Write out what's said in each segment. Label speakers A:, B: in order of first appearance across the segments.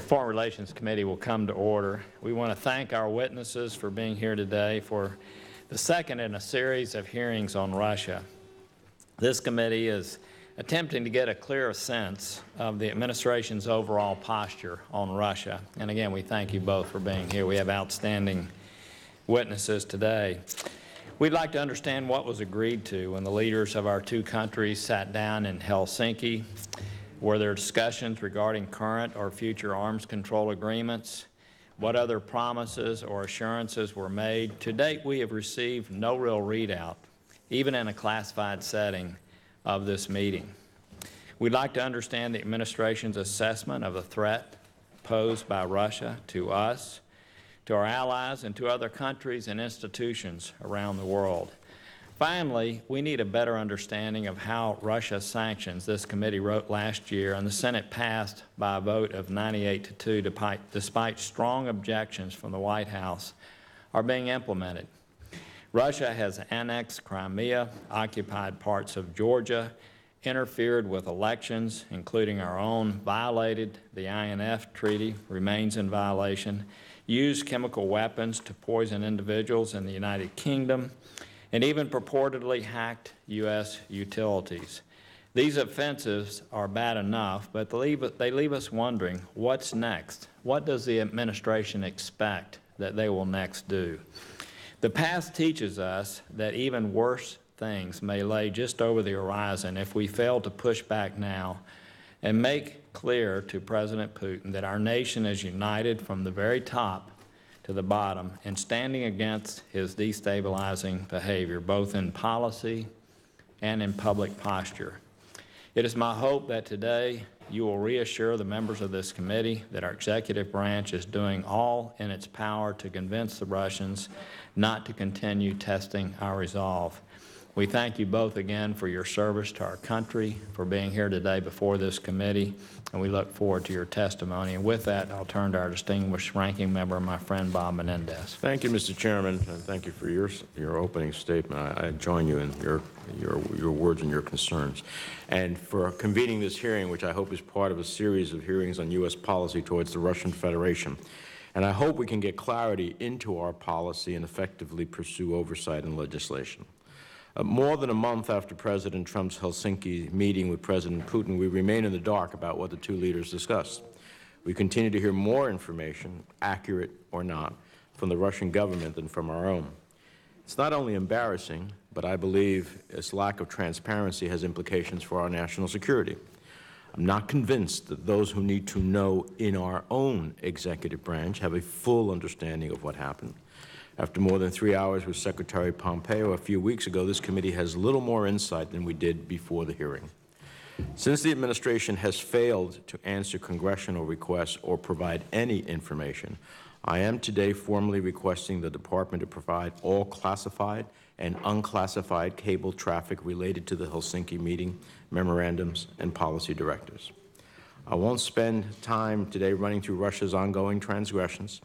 A: Foreign Relations Committee will come to order. We want to thank our witnesses for being here today for the second in a series of hearings on Russia. This committee is attempting to get a clearer sense of the administration's overall posture on Russia. And again, we thank you both for being here. We have outstanding witnesses today. We'd like to understand what was agreed to when the leaders of our two countries sat down in Helsinki. Were there discussions regarding current or future arms control agreements? What other promises or assurances were made? To date, we have received no real readout, even in a classified setting, of this meeting. We'd like to understand the administration's assessment of the threat posed by Russia to us, to our allies, and to other countries and institutions around the world. Finally, we need a better understanding of how Russia's sanctions, this committee wrote last year, and the Senate passed by a vote of 98-2 despite strong objections from the White House, are being implemented. Russia has annexed Crimea, occupied parts of Georgia, interfered with elections, including our own, violated the INF Treaty, remains in violation, used chemical weapons to poison individuals in the United Kingdom, and even purportedly hacked U.S. utilities. These offenses are bad enough, but they leave us wondering, what's next? What does the administration expect that they will next do? The past teaches us that even worse things may lay just over the horizon if we fail to push back now and make clear to President Putin that our nation is united from the very top to the bottom in standing against his destabilizing behavior, both in policy and in public posture. It is my hope that today you will reassure the members of this committee that our executive branch is doing all in its power to convince the Russians not to continue testing our resolve. We thank you both again for your service to our country, for being here today before this committee, and we look forward to your testimony. And with that, I'll turn to our distinguished ranking member, my friend Bob Menendez.
B: Thank you, Mr. Chairman, and thank you for your opening statement. I join you in your words and your concerns, and for convening this hearing, which I hope is part of a series of hearings on U.S. policy towards the Russian Federation. And I hope we can get clarity into our policy and effectively pursue oversight and legislation. More than a month after President Trump's Helsinki meeting with President Putin, we remain in the dark about what the two leaders discussed. We continue to hear more information, accurate or not, from the Russian government than from our own. It's not only embarrassing, but I believe its lack of transparency has implications for our national security. I'm not convinced that those who need to know in our own executive branch have a full understanding of what happened. After more than 3 hours with Secretary Pompeo a few weeks ago, this committee has little more insight than we did before the hearing. Since the administration has failed to answer congressional requests or provide any information, I am today formally requesting the Department to provide all classified and unclassified cable traffic related to the Helsinki meeting, memorandums, and policy directives. I won't spend time today running through Russia's ongoing transgressions.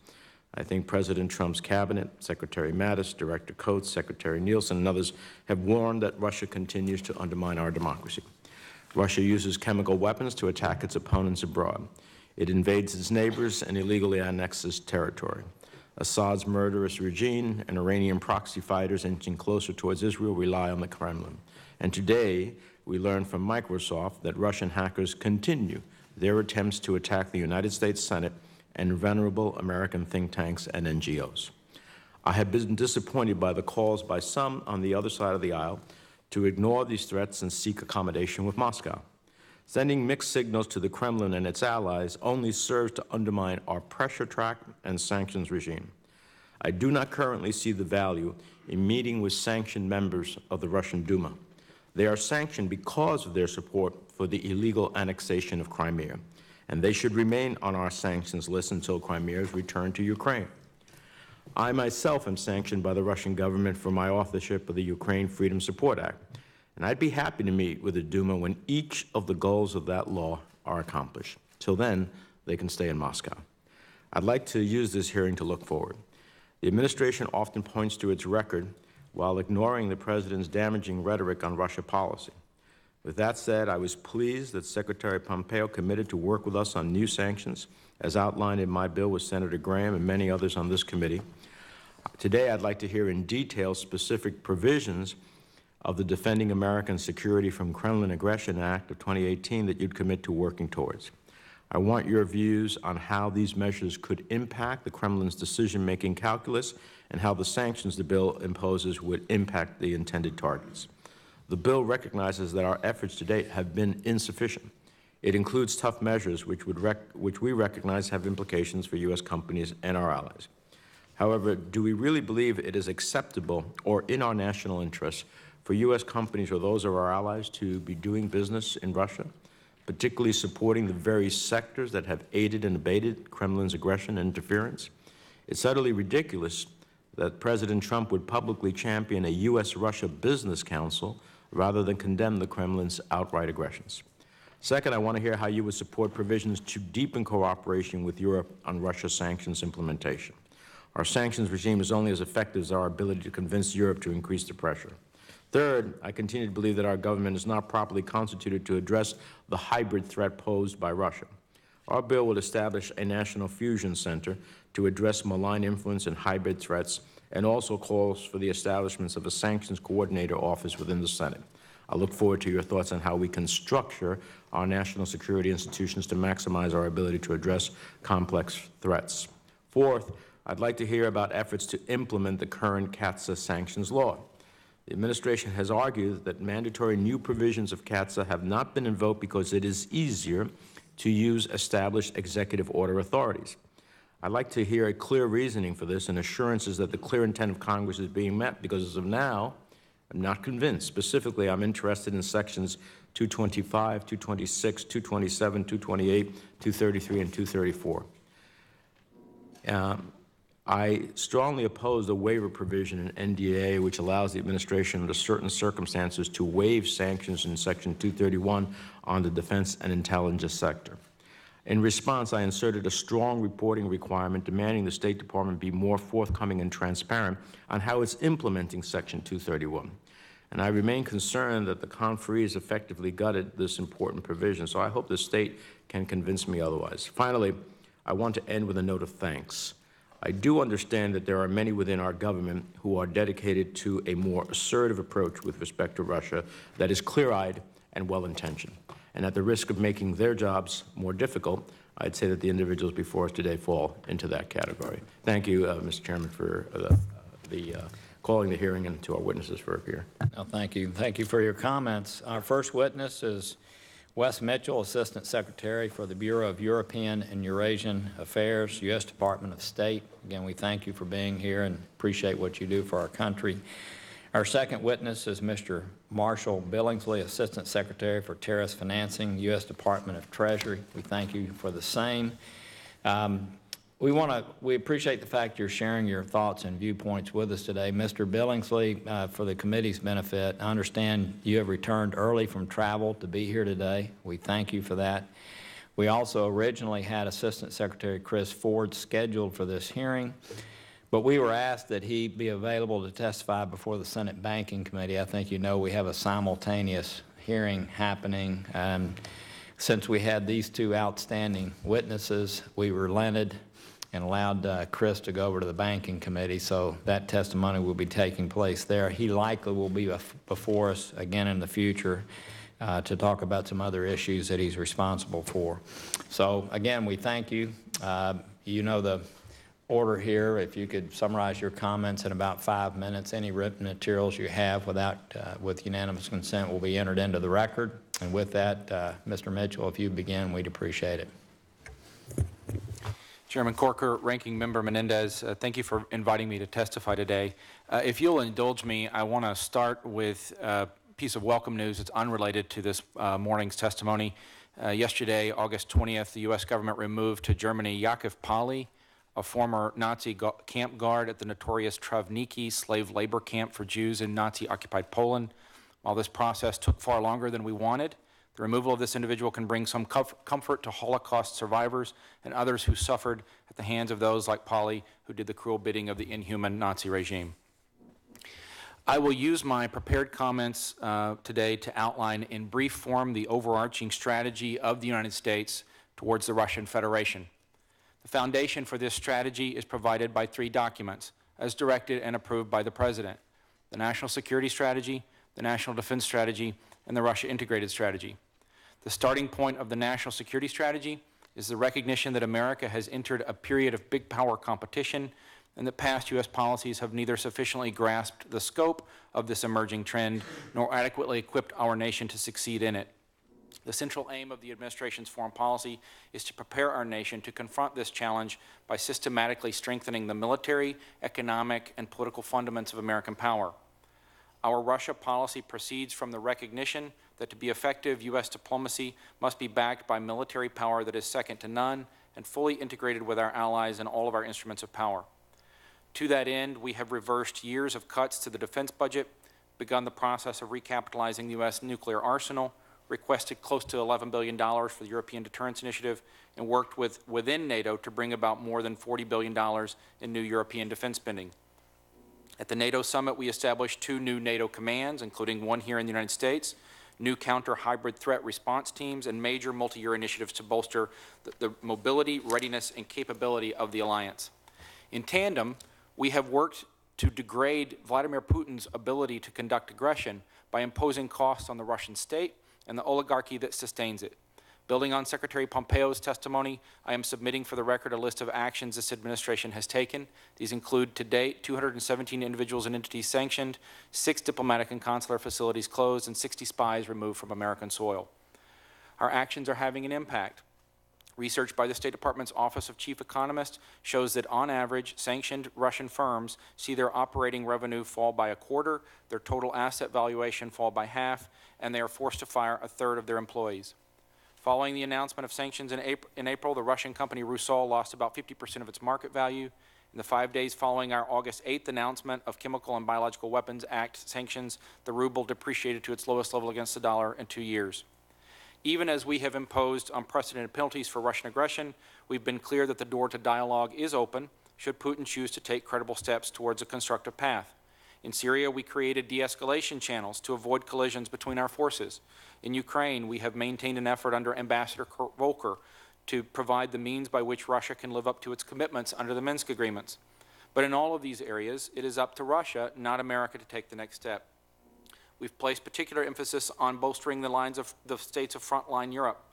B: I think President Trump's cabinet, Secretary Mattis, Director Coates, Secretary Nielsen, and others have warned that Russia continues to undermine our democracy. Russia uses chemical weapons to attack its opponents abroad. It invades its neighbors and illegally annexes territory. Assad's murderous regime and Iranian proxy fighters inching closer towards Israel rely on the Kremlin. And today, we learned from Microsoft that Russian hackers continue their attempts to attack the United States Senate and venerable American think tanks and NGOs. I have been disappointed by the calls by some on the other side of the aisle to ignore these threats and seek accommodation with Moscow. Sending mixed signals to the Kremlin and its allies only serves to undermine our pressure track and sanctions regime. I do not currently see the value in meeting with sanctioned members of the Russian Duma. They are sanctioned because of their support for the illegal annexation of Crimea, and they should remain on our sanctions list until Crimea is returned to Ukraine. I myself am sanctioned by the Russian government for my authorship of the Ukraine Freedom Support Act, and I'd be happy to meet with the Duma when each of the goals of that law are accomplished. Till then, they can stay in Moscow. I'd like to use this hearing to look forward. The administration often points to its record while ignoring the President's damaging rhetoric on Russia policy. With that said, I was pleased that Secretary Pompeo committed to work with us on new sanctions, as outlined in my bill with Senator Graham and many others on this committee. Today, I'd like to hear in detail specific provisions of the Defending American Security from Kremlin Aggression Act of 2018 that you'd commit to working towards. I want your views on how these measures could impact the Kremlin's decision-making calculus and how the sanctions the bill imposes would impact the intended targets. The bill recognizes that our efforts to date have been insufficient. It includes tough measures which we recognize have implications for U.S. companies and our allies. However, do we really believe it is acceptable or in our national interest for U.S. companies or those of our allies to be doing business in Russia, particularly supporting the very sectors that have aided and abated Kremlin's aggression and interference? It's utterly ridiculous that President Trump would publicly champion a U.S. Russia Business Council rather than condemn the Kremlin's outright aggressions. Second, I want to hear how you would support provisions to deepen cooperation with Europe on Russia sanctions implementation. Our sanctions regime is only as effective as our ability to convince Europe to increase the pressure. Third, I continue to believe that our government is not properly constituted to address the hybrid threat posed by Russia. Our bill would establish a national fusion center to address malign influence and hybrid threats, and also calls for the establishment of a sanctions coordinator office within the Senate. I look forward to your thoughts on how we can structure our national security institutions to maximize our ability to address complex threats. Fourth, I'd like to hear about efforts to implement the current CAATSA sanctions law. The administration has argued that mandatory new provisions of CAATSA have not been invoked because it is easier to use established executive order authorities. I'd like to hear a clear reasoning for this and assurances that the clear intent of Congress is being met, because as of now, I'm not convinced. Specifically, I'm interested in sections 225, 226, 227, 228, 233, and 234. I strongly oppose the waiver provision in NDA, which allows the administration under certain circumstances to waive sanctions in Section 231 on the defense and intelligence sector. In response, I inserted a strong reporting requirement demanding the State Department be more forthcoming and transparent on how it's implementing Section 231. And I remain concerned that the conferees effectively gutted this important provision, so I hope the state can convince me otherwise. Finally, I want to end with a note of thanks. I do understand that there are many within our government who are dedicated to a more assertive approach with respect to Russia that is clear-eyed and well-intentioned. And at the risk of making their jobs more difficult, I'd say that the individuals before us today fall into that category. Thank you, Mr. Chairman, for calling the hearing, and to our witnesses for appearing.
A: No, thank you. Thank you for your comments. Our first witness is Wes Mitchell, Assistant Secretary for the Bureau of European and Eurasian Affairs, U.S. Department of State. Again, we thank you for being here and appreciate what you do for our country. Our second witness is Mr. Marshall Billingsley, Assistant Secretary for Terrorist Financing, U.S. Department of Treasury. We thank you for the same. We appreciate the fact you're sharing your thoughts and viewpoints with us today. Mr. Billingsley, for the committee's benefit, I understand you have returned early from travel to be here today. We thank you for that. We also originally had Assistant Secretary Chris Ford scheduled for this hearing, but we were asked that he be available to testify before the Senate Banking Committee. I think you know we have a simultaneous hearing happening. Since we had these two outstanding witnesses, we relented and allowed Chris to go over to the Banking Committee, so that testimony will be taking place there. He likely will be before us again in the future to talk about some other issues that he's responsible for. So again, we thank you. You know the order here. If you could summarize your comments in about 5 minutes. Any written materials you have with unanimous consent will be entered into the record. And with that, Mr. Mitchell, if you begin, we'd appreciate it.
C: Chairman Corker, Ranking Member Menendez, thank you for inviting me to testify today. If you'll indulge me, I want to start with a piece of welcome news that's unrelated to this morning's testimony. Yesterday, August 20th, the U.S. government removed to Germany Yakov Pali, a former Nazi camp guard at the notorious Travniki slave labor camp for Jews in Nazi-occupied Poland. While this process took far longer than we wanted, the removal of this individual can bring some comfort to Holocaust survivors and others who suffered at the hands of those like Polly, who did the cruel bidding of the inhuman Nazi regime. I will use my prepared comments today to outline in brief form the overarching strategy of the United States towards the Russian Federation. The foundation for this strategy is provided by 3 documents, as directed and approved by the President: the National Security Strategy, the National Defense Strategy, and the Russia Integrated Strategy. The starting point of the National Security Strategy is the recognition that America has entered a period of big power competition, and that past U.S. policies have neither sufficiently grasped the scope of this emerging trend nor adequately equipped our nation to succeed in it. The central aim of the administration's foreign policy is to prepare our nation to confront this challenge by systematically strengthening the military, economic, and political fundaments of American power. Our Russia policy proceeds from the recognition that to be effective, U.S. diplomacy must be backed by military power that is second to none and fully integrated with our allies in all of our instruments of power. To that end, we have reversed years of cuts to the defense budget, begun the process of recapitalizing the U.S. nuclear arsenal, requested close to $11 billion for the European Deterrence Initiative, and worked within NATO to bring about more than $40 billion in new European defense spending. At the NATO summit, we established 2 new NATO commands, including one here in the United States, new counter-hybrid threat response teams, and major multi-year initiatives to bolster the mobility, readiness, and capability of the alliance. In tandem, we have worked to degrade Vladimir Putin's ability to conduct aggression by imposing costs on the Russian state and the oligarchy that sustains it. Building on Secretary Pompeo's testimony, I am submitting for the record a list of actions this administration has taken. These include, to date, 217 individuals and entities sanctioned, 6 diplomatic and consular facilities closed, and 60 spies removed from American soil. Our actions are having an impact. Research by the State Department's Office of Chief Economist shows that, on average, sanctioned Russian firms see their operating revenue fall by 1/4, their total asset valuation fall by 1/2, and they are forced to fire 1/3 of their employees. Following the announcement of sanctions in April, the Russian company Rusal lost about 50% of its market value. In the 5 days following our August 8th announcement of Chemical and Biological Weapons Act sanctions, the ruble depreciated to its lowest level against the dollar in 2 years. Even as we have imposed unprecedented penalties for Russian aggression, we've been clear that the door to dialogue is open should Putin choose to take credible steps towards a constructive path. In Syria, we created de-escalation channels to avoid collisions between our forces. In Ukraine, we have maintained an effort under Ambassador Volker to provide the means by which Russia can live up to its commitments under the Minsk agreements. But in all of these areas, it is up to Russia, not America, to take the next step. We've placed particular emphasis on bolstering the lines of the states of frontline Europe.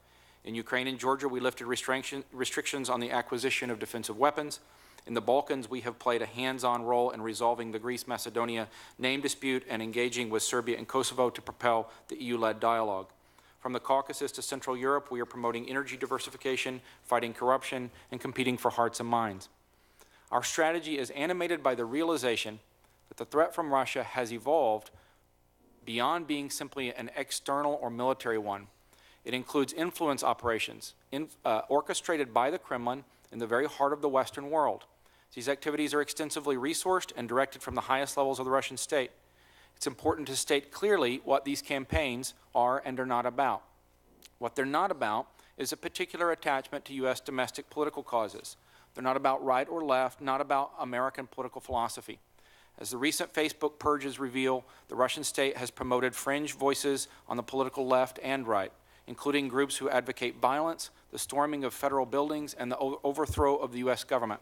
C: In Ukraine and Georgia, we lifted restrictions on the acquisition of defensive weapons. In the Balkans, we have played a hands-on role in resolving the Greece-Macedonia name dispute and engaging with Serbia and Kosovo to propel the EU-led dialogue. From the Caucasus to Central Europe, we are promoting energy diversification, fighting corruption, and competing for hearts and minds. Our strategy is animated by the realization that the threat from Russia has evolved beyond being simply an external or military one. It includes influence operations orchestrated by the Kremlin in the very heart of the Western world. These activities are extensively resourced and directed from the highest levels of the Russian state. It's important to state clearly what these campaigns are and are not about. What they're not about is a particular attachment to U.S. domestic political causes. They're not about right or left, not about American political philosophy. As the recent Facebook purges reveal, the Russian state has promoted fringe voices on the political left and right, including groups who advocate violence, the storming of federal buildings, and the overthrow of the U.S. government.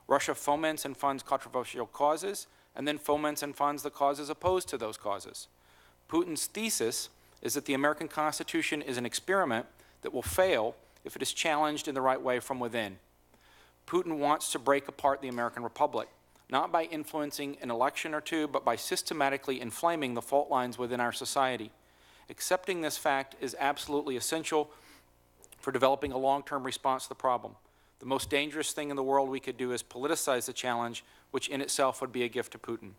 C: Russia foments and funds controversial causes, and then foments and funds the causes opposed to those causes. Putin's thesis is that the American Constitution is an experiment that will fail if it is challenged in the right way from within. Putin wants to break apart the American Republic, not by influencing an election or two, but by systematically inflaming the fault lines within our society. Accepting this fact is absolutely essential for developing a long-term response to the problem. The most dangerous thing in the world we could do is politicize the challenge, which in itself would be a gift to Putin.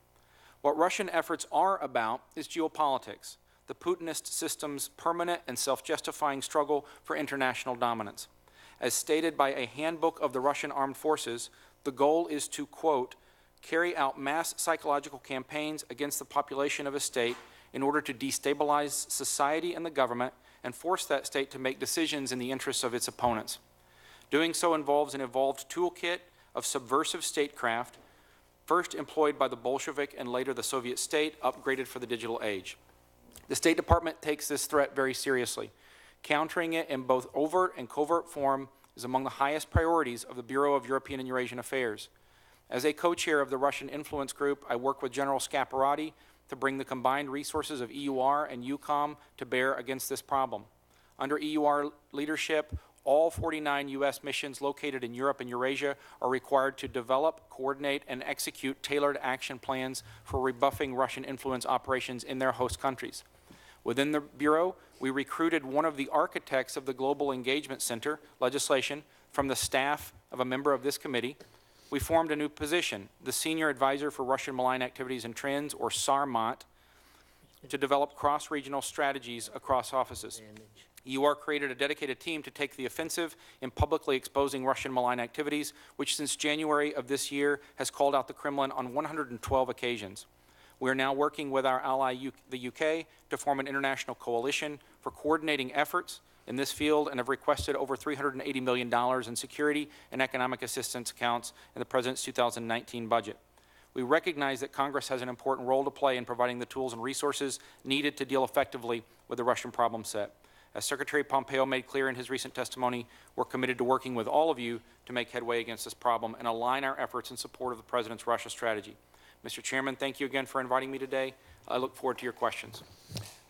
C: What Russian efforts are about is geopolitics, the Putinist system's permanent and self-justifying struggle for international dominance. As stated by a handbook of the Russian armed forces, The goal is to, quote, carry out mass psychological campaigns against the population of a state in order to destabilize society and the government and force that state to make decisions in the interests of its opponents. Doing so involves an evolved toolkit of subversive statecraft, first employed by the Bolshevik and later the Soviet state, upgraded for the digital age. The State Department takes this threat very seriously. Countering it in both overt and covert form is among the highest priorities of the Bureau of European and Eurasian Affairs. As a co-chair of the Russian Influence Group, I work with General Scaparrotti to bring the combined resources of EUR and EUCOM to bear against this problem. Under EUR leadership, all 49 U.S. missions located in Europe and Eurasia are required to develop, coordinate, and execute tailored action plans for rebuffing Russian influence operations in their host countries. Within the Bureau, we recruited one of the architects of the Global Engagement Center legislation from the staff of a member of this committee. We formed a new position, the Senior Advisor for Russian Malign Activities and Trends, or SARMAT, to develop cross-regional strategies across offices. EUR created a dedicated team to take the offensive in publicly exposing Russian malign activities, which since January of this year has called out the Kremlin on 112 occasions. We are now working with our ally, the UK, to form an international coalition for coordinating efforts in this field and have requested over $380 million in security and economic assistance accounts in the President's 2019 budget. We recognize that Congress has an important role to play in providing the tools and resources needed to deal effectively with the Russian problem set. As Secretary Pompeo made clear in his recent testimony, we're committed to working with all of you to make headway against this problem and align our efforts in support of the President's Russia strategy. Mr. Chairman, thank you again for inviting me today. I look forward to your questions.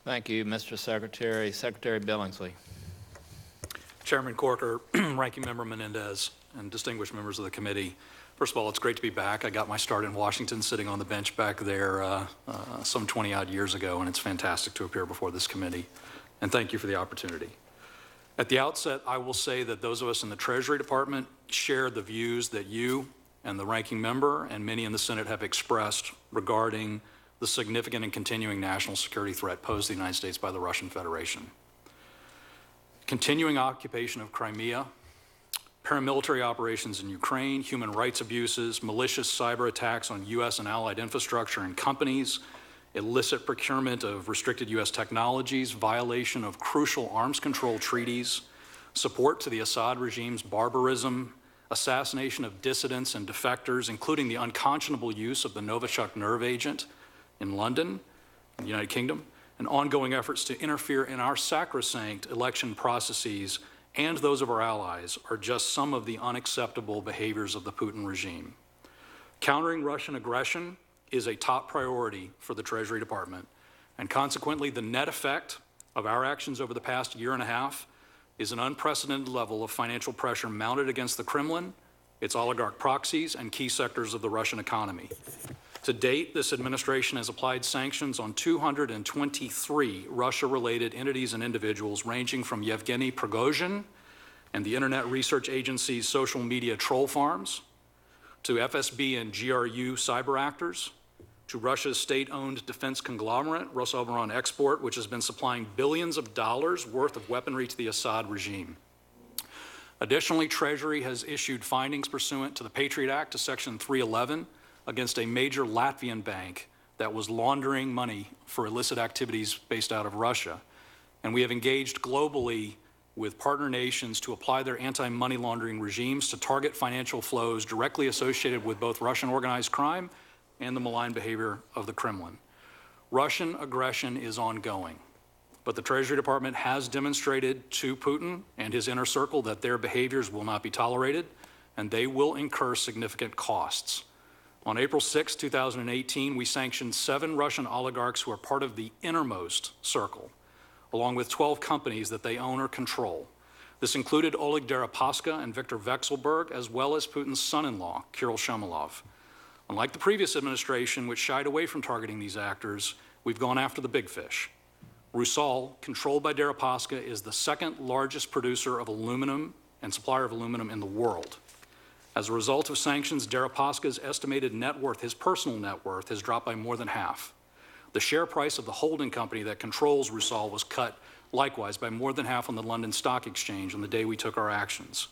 A: Thank you, Mr. Secretary. Secretary Billingsley.
D: Chairman Corker, Ranking Member Menendez, and distinguished members of the committee. First of all, it's great to be back. I got my start in Washington sitting on the bench back there some 20-odd years ago, and it's fantastic to appear before this committee. And thank you for the opportunity. At the outset, I will say that those of us in the Treasury Department share the views that you and the ranking member and many in the Senate have expressed regarding the significant and continuing national security threat posed to the United States by the Russian Federation. Continuing occupation of Crimea, paramilitary operations in Ukraine, human rights abuses, malicious cyber attacks on U.S. and allied infrastructure and companies, illicit procurement of restricted U.S. technologies, violation of crucial arms control treaties, support to the Assad regime's barbarism, assassination of dissidents and defectors, including the unconscionable use of the Novichok nerve agent in London, in the United Kingdom, and ongoing efforts to interfere in our sacrosanct election processes and those of our allies are just some of the unacceptable behaviors of the Putin regime. Countering Russian aggression is a top priority for the Treasury Department, and consequently the net effect of our actions over the past year and a half is an unprecedented level of financial pressure mounted against the Kremlin, its oligarch proxies, and key sectors of the Russian economy. To date, this administration has applied sanctions on 223 Russia-related entities and individuals, ranging from Yevgeny Prigozhin and the Internet Research Agency's social media troll farms, to FSB and GRU cyber actors, to Russia's state-owned defense conglomerate, Rosoboronexport, which has been supplying billions of dollars worth of weaponry to the Assad regime. Additionally, Treasury has issued findings pursuant to the Patriot Act to Section 311 against a major Latvian bank that was laundering money for illicit activities based out of Russia. And we have engaged globally with partner nations to apply their anti-money laundering regimes to target financial flows directly associated with both Russian organized crime and the malign behavior of the Kremlin. Russian aggression is ongoing, but the Treasury Department has demonstrated to Putin and his inner circle that their behaviors will not be tolerated and they will incur significant costs. On April 6, 2018, we sanctioned 7 Russian oligarchs who are part of the innermost circle, along with 12 companies that they own or control. This included Oleg Deripaska and Viktor Vekselberg, as well as Putin's son-in-law, Kirill Shumilov. Unlike the previous administration, which shied away from targeting these actors, we've gone after the big fish. Rusal, controlled by Deripaska, is the second largest producer of aluminum and supplier of aluminum in the world. As a result of sanctions, Deripaska's estimated net worth, his personal net worth, has dropped by more than half. The share price of the holding company that controls Rusal was cut likewise by more than half on the London Stock Exchange on the day we took our actions.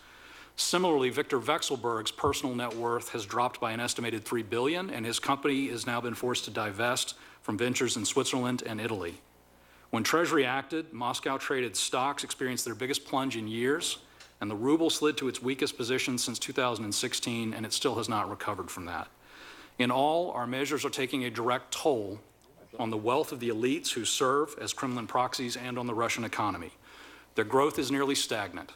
D: Similarly, Viktor Vekselberg's personal net worth has dropped by an estimated $3 billion, and his company has now been forced to divest from ventures in Switzerland and Italy. When Treasury acted, Moscow traded stocks experienced their biggest plunge in years, and the ruble slid to its weakest position since 2016, and it still has not recovered from that. In all, our measures are taking a direct toll on the wealth of the elites who serve as Kremlin proxies and on the Russian economy. Their growth is nearly stagnant.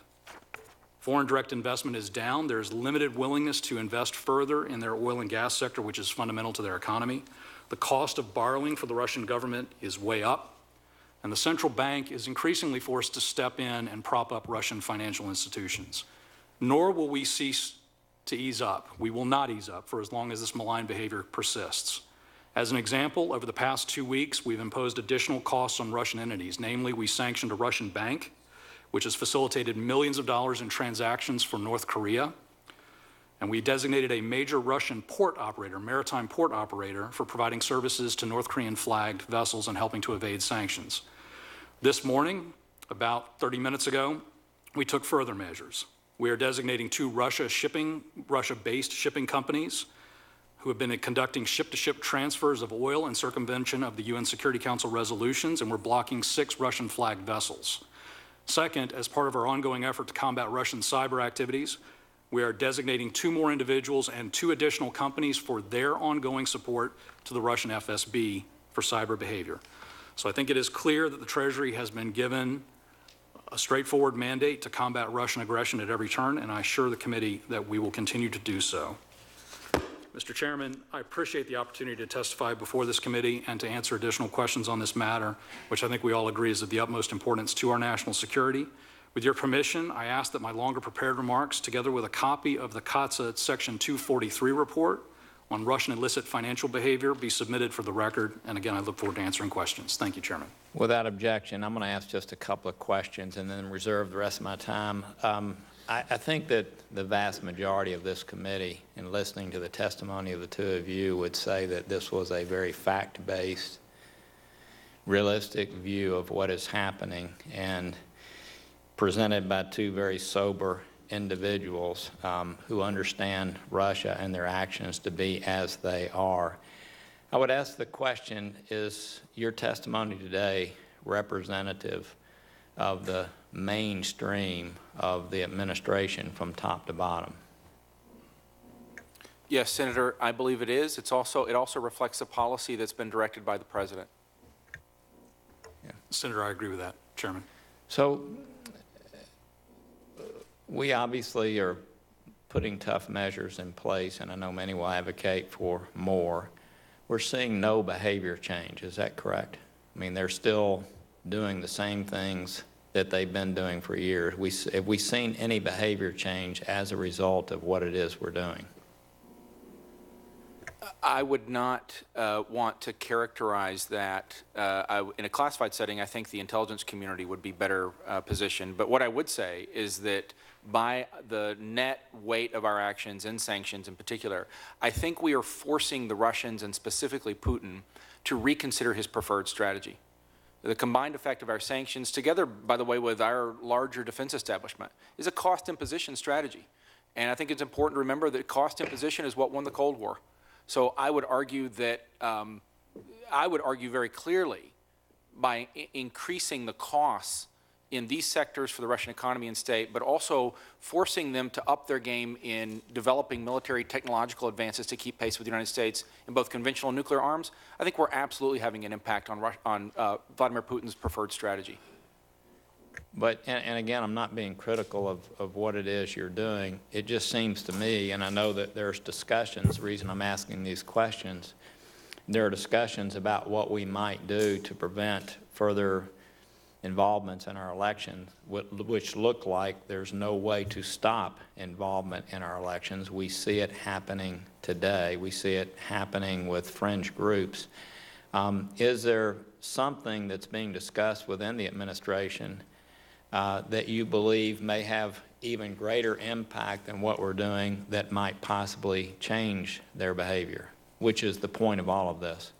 D: Foreign direct investment is down. There's limited willingness to invest further in their oil and gas sector, which is fundamental to their economy. The cost of borrowing for the Russian government is way up, and the central bank is increasingly forced to step in and prop up Russian financial institutions. Nor will we cease to ease up. We will not ease up for as long as this malign behavior persists. As an example, over the past 2 weeks, we've imposed additional costs on Russian entities. Namely, we sanctioned a Russian bank, which has facilitated millions of dollars in transactions for North Korea. And we designated a major Russian port operator, maritime port operator, for providing services to North Korean flagged vessels and helping to evade sanctions. This morning, about 30 minutes ago, we took further measures. We are designating 2 Russia-based shipping companies who have been conducting ship-to-ship transfers of oil in circumvention of the UN Security Council resolutions, and we're blocking 6 Russian-flagged vessels. Second, as part of our ongoing effort to combat Russian cyber activities, we are designating 2 more individuals and 2 additional companies for their ongoing support to the Russian FSB for cyber behavior. So I think it is clear that the Treasury has been given a straightforward mandate to combat Russian aggression at every turn, and I assure the committee that we will continue to do so. Mr. Chairman, I appreciate the opportunity to testify before this committee and to answer additional questions on this matter, which I think we all agree is of the utmost importance to our national security. With your permission, I ask that my longer prepared remarks, together with a copy of the CATSA Section 243 report on Russian illicit financial behavior, be submitted for the record. And again, I look forward to answering questions. Thank you, Chairman.
A: Without objection, I'm going to ask just a couple of questions and then reserve the rest of my time. I think that the vast majority of this committee, in listening to the testimony of the 2 of you, would say that this was a very fact-based, realistic view of what is happening and presented by 2 very sober individuals who understand Russia and their actions to be as they are. I would ask the question, is your testimony today representative of the mainstream of the administration from top to bottom?
C: Yes, Senator, I believe it is. It also reflects a policy that's been directed by the President.
A: Yeah.
D: Senator, I agree with that, Chairman.
A: So we obviously are putting tough measures in place, and I know many will advocate for more. We're seeing no behavior change. Is that correct? I mean, they're still doing the same things that they've been doing for years. Have we seen any behavior change as a result of what it is we're doing?
C: I would not want to characterize that. In a classified setting, I think the intelligence community would be better positioned. But what I would say is that by the net weight of our actions and sanctions in particular, I think we are forcing the Russians, and specifically Putin, to reconsider his preferred strategy. The combined effect of our sanctions, together, by the way, with our larger defense establishment, is a cost imposition strategy. And I think it's important to remember that cost imposition is what won the Cold War. So I would argue that, very clearly, by increasing the costs in these sectors for the Russian economy and state, but also forcing them to up their game in developing military technological advances to keep pace with the United States in both conventional and nuclear arms, I think we're absolutely having an impact on Vladimir Putin's preferred strategy.
A: But, and again, I'm not being critical of what it is you're doing. It just seems to me, and I know that there's discussions, the reason I'm asking these questions, there are discussions about what we might do to prevent further involvements in our elections, which look like there's no way to stop involvement in our elections. We see it happening today. We see it happening with fringe groups. Is there something that's being discussed within the administration that you believe may have even greater impact than what we're doing that might possibly change their behavior, which is the point of all of this?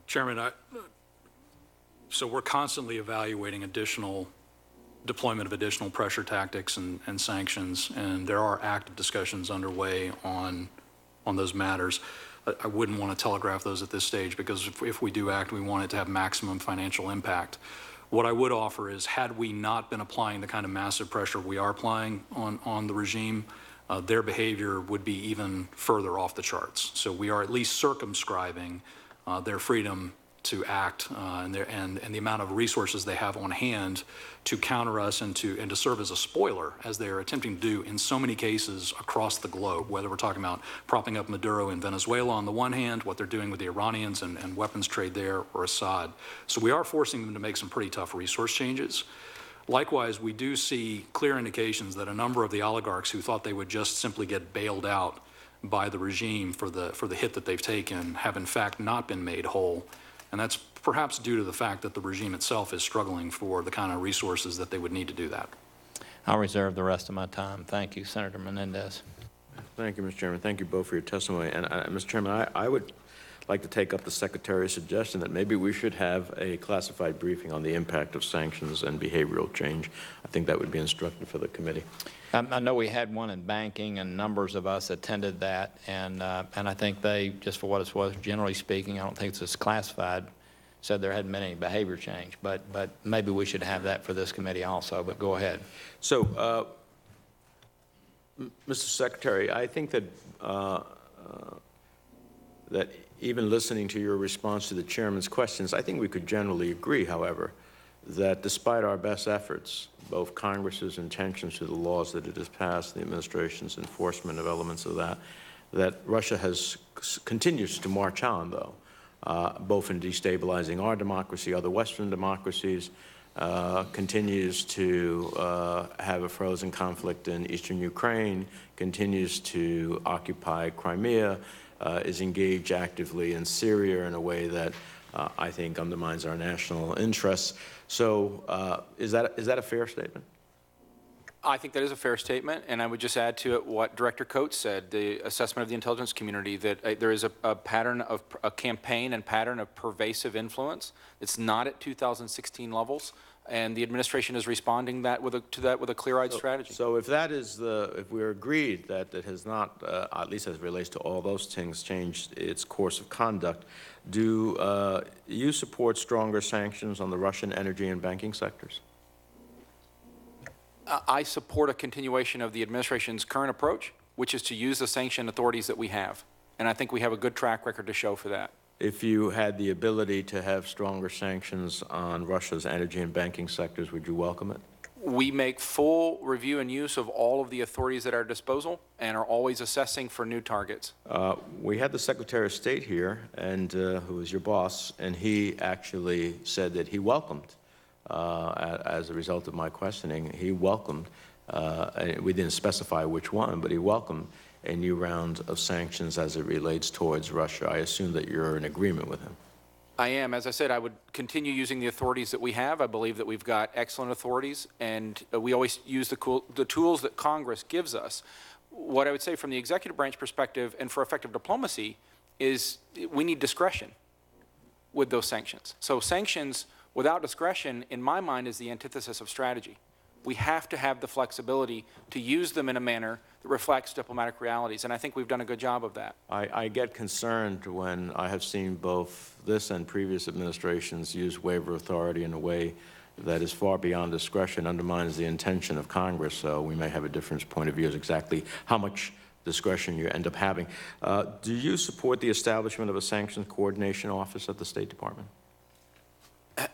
D: Chairman, so we're constantly evaluating additional deployment of additional pressure tactics and sanctions, and there are active discussions underway on those matters. I wouldn't want to telegraph those at this stage because if we do act, we want it to have maximum financial impact. What I would offer is, had we not been applying the kind of massive pressure we are applying on the regime, their behavior would be even further off the charts. So we are at least circumscribing their freedom to act and the amount of resources they have on hand to counter us and to serve as a spoiler, as they're attempting to do in so many cases across the globe, whether we're talking about propping up Maduro in Venezuela on the one hand, what they're doing with the Iranians and weapons trade there, or Assad. So we are forcing them to make some pretty tough resource changes. Likewise, we do see clear indications that a number of the oligarchs who thought they would just simply get bailed out by the regime for the hit that they've taken have in fact not been made whole. And that's perhaps due to the fact that the regime itself is struggling for the kind of resources that they would need to do that.
A: I'll reserve the rest of my time. Thank you, Senator Menendez.
B: Thank you, Mr. Chairman. Thank you both for your testimony. And, Mr. Chairman, I would like to take up the Secretary's suggestion that maybe we should have a classified briefing on the impact of sanctions and behavioral change. I think that would be instructive for the committee.
A: I know we had one in banking, and numbers of us attended that, and I think they, just for what it's worth, generally speaking, I don't think it's classified, said there hadn't been any behavior change, but maybe we should have that for this committee also, but go ahead.
B: So, Mr. Secretary, I think that that even listening to your response to the chairman's questions, I think we could generally agree, however, that despite our best efforts, both Congress's intentions to the laws that it has passed, the administration's enforcement of elements of that Russia continues to march on, though, both in destabilizing our democracy, other Western democracies, continues to have a frozen conflict in eastern Ukraine, continues to occupy Crimea, is engaged actively in Syria in a way that I think undermines our national interests. So is that a fair statement?
C: I think that is a fair statement, and I would just add to it what Director Coates said, the assessment of the intelligence community, that there is a pattern of a campaign and pattern of pervasive influence. It's not at 2016 levels, and the administration is responding to that with a clear-eyed strategy.
B: So if that is if we're agreed that it has not, at least as it relates to all those things, changed its course of conduct, do you support stronger sanctions on the Russian energy and banking sectors?
C: I support a continuation of the administration's current approach, which is to use the sanction authorities that we have. And I think we have a good track record to show for that.
B: If you had the ability to have stronger sanctions on Russia's energy and banking sectors, would you welcome it?
C: We make full review and use of all of the authorities at our disposal and are always assessing for new targets.
B: We had the Secretary of State here, and who is your boss, and he actually said that he welcomed, as a result of my questioning, he welcomed, we didn't specify which one, but he welcomed a new round of sanctions as it relates towards Russia. I assume that you're in agreement with him.
C: I am. As I said, I would continue using the authorities that we have. I believe that we've got excellent authorities, and we always use the tools that Congress gives us. What I would say from the executive branch perspective and for effective diplomacy is we need discretion with those sanctions. So sanctions without discretion, in my mind, is the antithesis of strategy. We have to have the flexibility to use them in a manner that reflects diplomatic realities, and I think we've done a good job of that.
B: I get concerned when I have seen both this and previous administrations use waiver authority in a way that is far beyond discretion, undermines the intention of Congress, so we may have a different point of view as exactly how much discretion you end up having. Do you support the establishment of a sanctions coordination office at the State Department?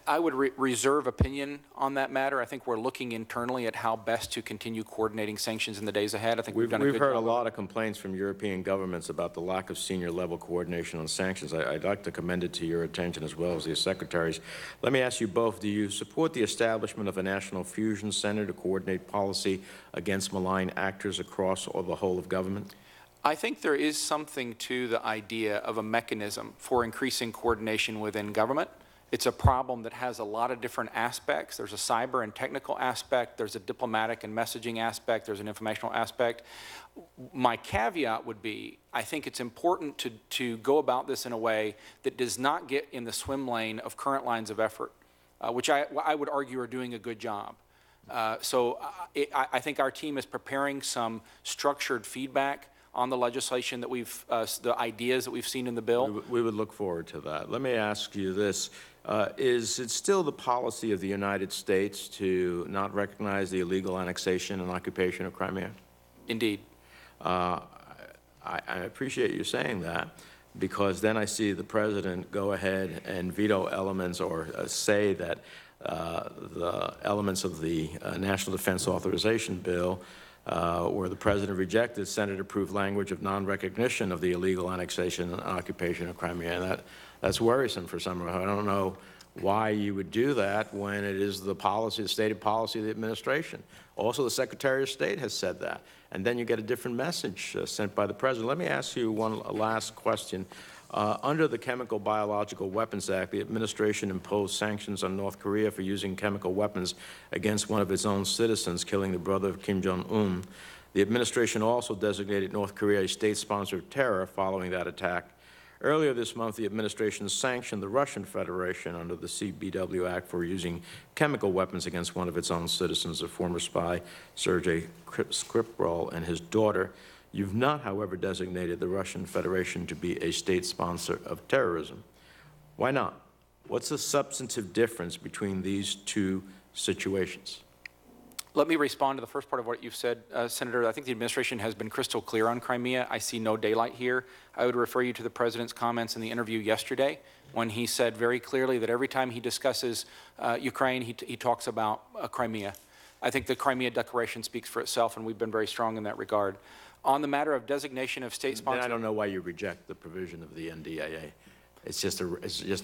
C: I would reserve opinion on that matter. I think we're looking internally at how best to continue coordinating sanctions in the days ahead. I think we've done a good job.
B: We've heard a lot of complaints from European governments about the lack of senior level coordination on sanctions. I'd like to commend it to your attention as well as the secretaries. Let me ask you both, do you support the establishment of a national fusion center to coordinate policy against malign actors across or the whole of government?
C: I think there is something to the idea of a mechanism for increasing coordination within government. It's a problem that has a lot of different aspects. There's a cyber and technical aspect. There's a diplomatic and messaging aspect. There's an informational aspect. My caveat would be, I think it's important to go about this in a way that does not get in the swim lane of current lines of effort, which I would argue are doing a good job. I think our team is preparing some structured feedback on the legislation that the ideas that we've seen in the bill.
B: We would look forward to that. Let me ask you this. Is it still the policy of the United States to not recognize the illegal annexation and occupation of Crimea?
C: Indeed.
B: I appreciate you saying that, because then I see the President go ahead and veto elements or say that the elements of the National Defense Authorization Bill where the President rejected Senate-approved language of non-recognition of the illegal annexation and occupation of Crimea. And that's worrisome for some of us. I don't know why you would do that when it is the policy, the stated policy of the administration. Also, the Secretary of State has said that. And then you get a different message sent by the President. Let me ask you one last question. Under the Chemical Biological Weapons Act, the administration imposed sanctions on North Korea for using chemical weapons against one of its own citizens, killing the brother of Kim Jong-un. The administration also designated North Korea a state sponsor of terror following that attack. Earlier this month, the administration sanctioned the Russian Federation under the CBW Act for using chemical weapons against one of its own citizens, a former spy, Sergei Skripal, and his daughter. You've not, however, designated the Russian Federation to be a state sponsor of terrorism. Why not? What's the substantive difference between these two situations?
C: Let me respond to the first part of what you've said, Senator. I think the administration has been crystal clear on Crimea. I see no daylight here. I would refer you to the President's comments in the interview yesterday when he said very clearly that every time he discusses Ukraine, he talks about Crimea. I think the Crimea Declaration speaks for itself, and we've been very strong in that regard. On the matter of designation of state sponsor,
B: then I don't know why you reject the provision of the NDAA. It's just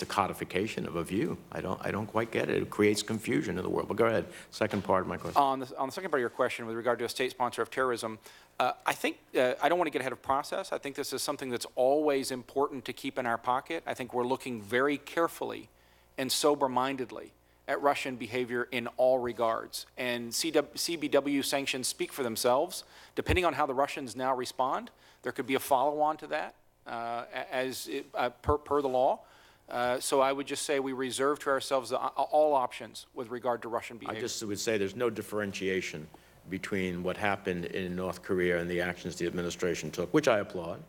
B: a codification of a view. I don't quite get it. It creates confusion in the world. But go ahead. Second part of my question.
C: On the second part of your question with regard to a state sponsor of terrorism, I think I don't want to get ahead of process. I think this is something that's always important to keep in our pocket. I think we're looking very carefully and sober-mindedly at Russian behavior in all regards. And CBW sanctions speak for themselves. Depending on how the Russians now respond, there could be a follow-on to that per the law. So I would just say we reserve to ourselves all options with regard to Russian behavior.
B: I just would say there's no differentiation between what happened in North Korea and the actions the administration took, which I applaud,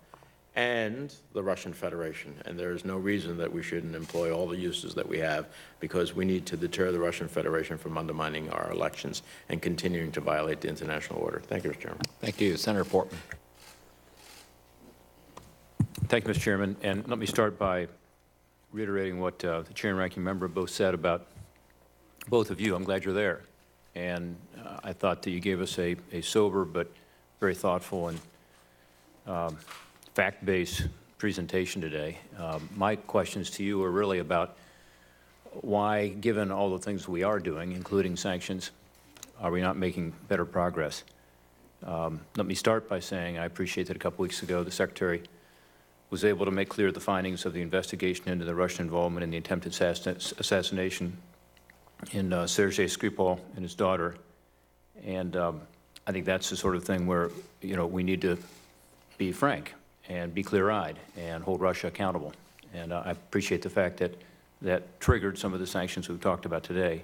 B: and the Russian Federation. And there is no reason that we shouldn't employ all the uses that we have, because we need to deter the Russian Federation from undermining our elections and continuing to violate the international order. Thank you, Mr. Chairman.
A: Thank you. Senator Portman.
E: Thank you, Mr. Chairman. And let me start by reiterating what the Chair and Ranking Member both said about both of you. I'm glad you're there. And I thought that you gave us a sober but very thoughtful and fact-based presentation today. My questions to you are really about why, given all the things we are doing, including sanctions, are we not making better progress? Let me start by saying I appreciate that a couple weeks ago the Secretary was able to make clear the findings of the investigation into the Russian involvement in the attempted assassination in Sergei Skripal and his daughter. And I think that's the sort of thing where, we need to be frank and be clear-eyed and hold Russia accountable. And I appreciate the fact that that triggered some of the sanctions we've talked about today.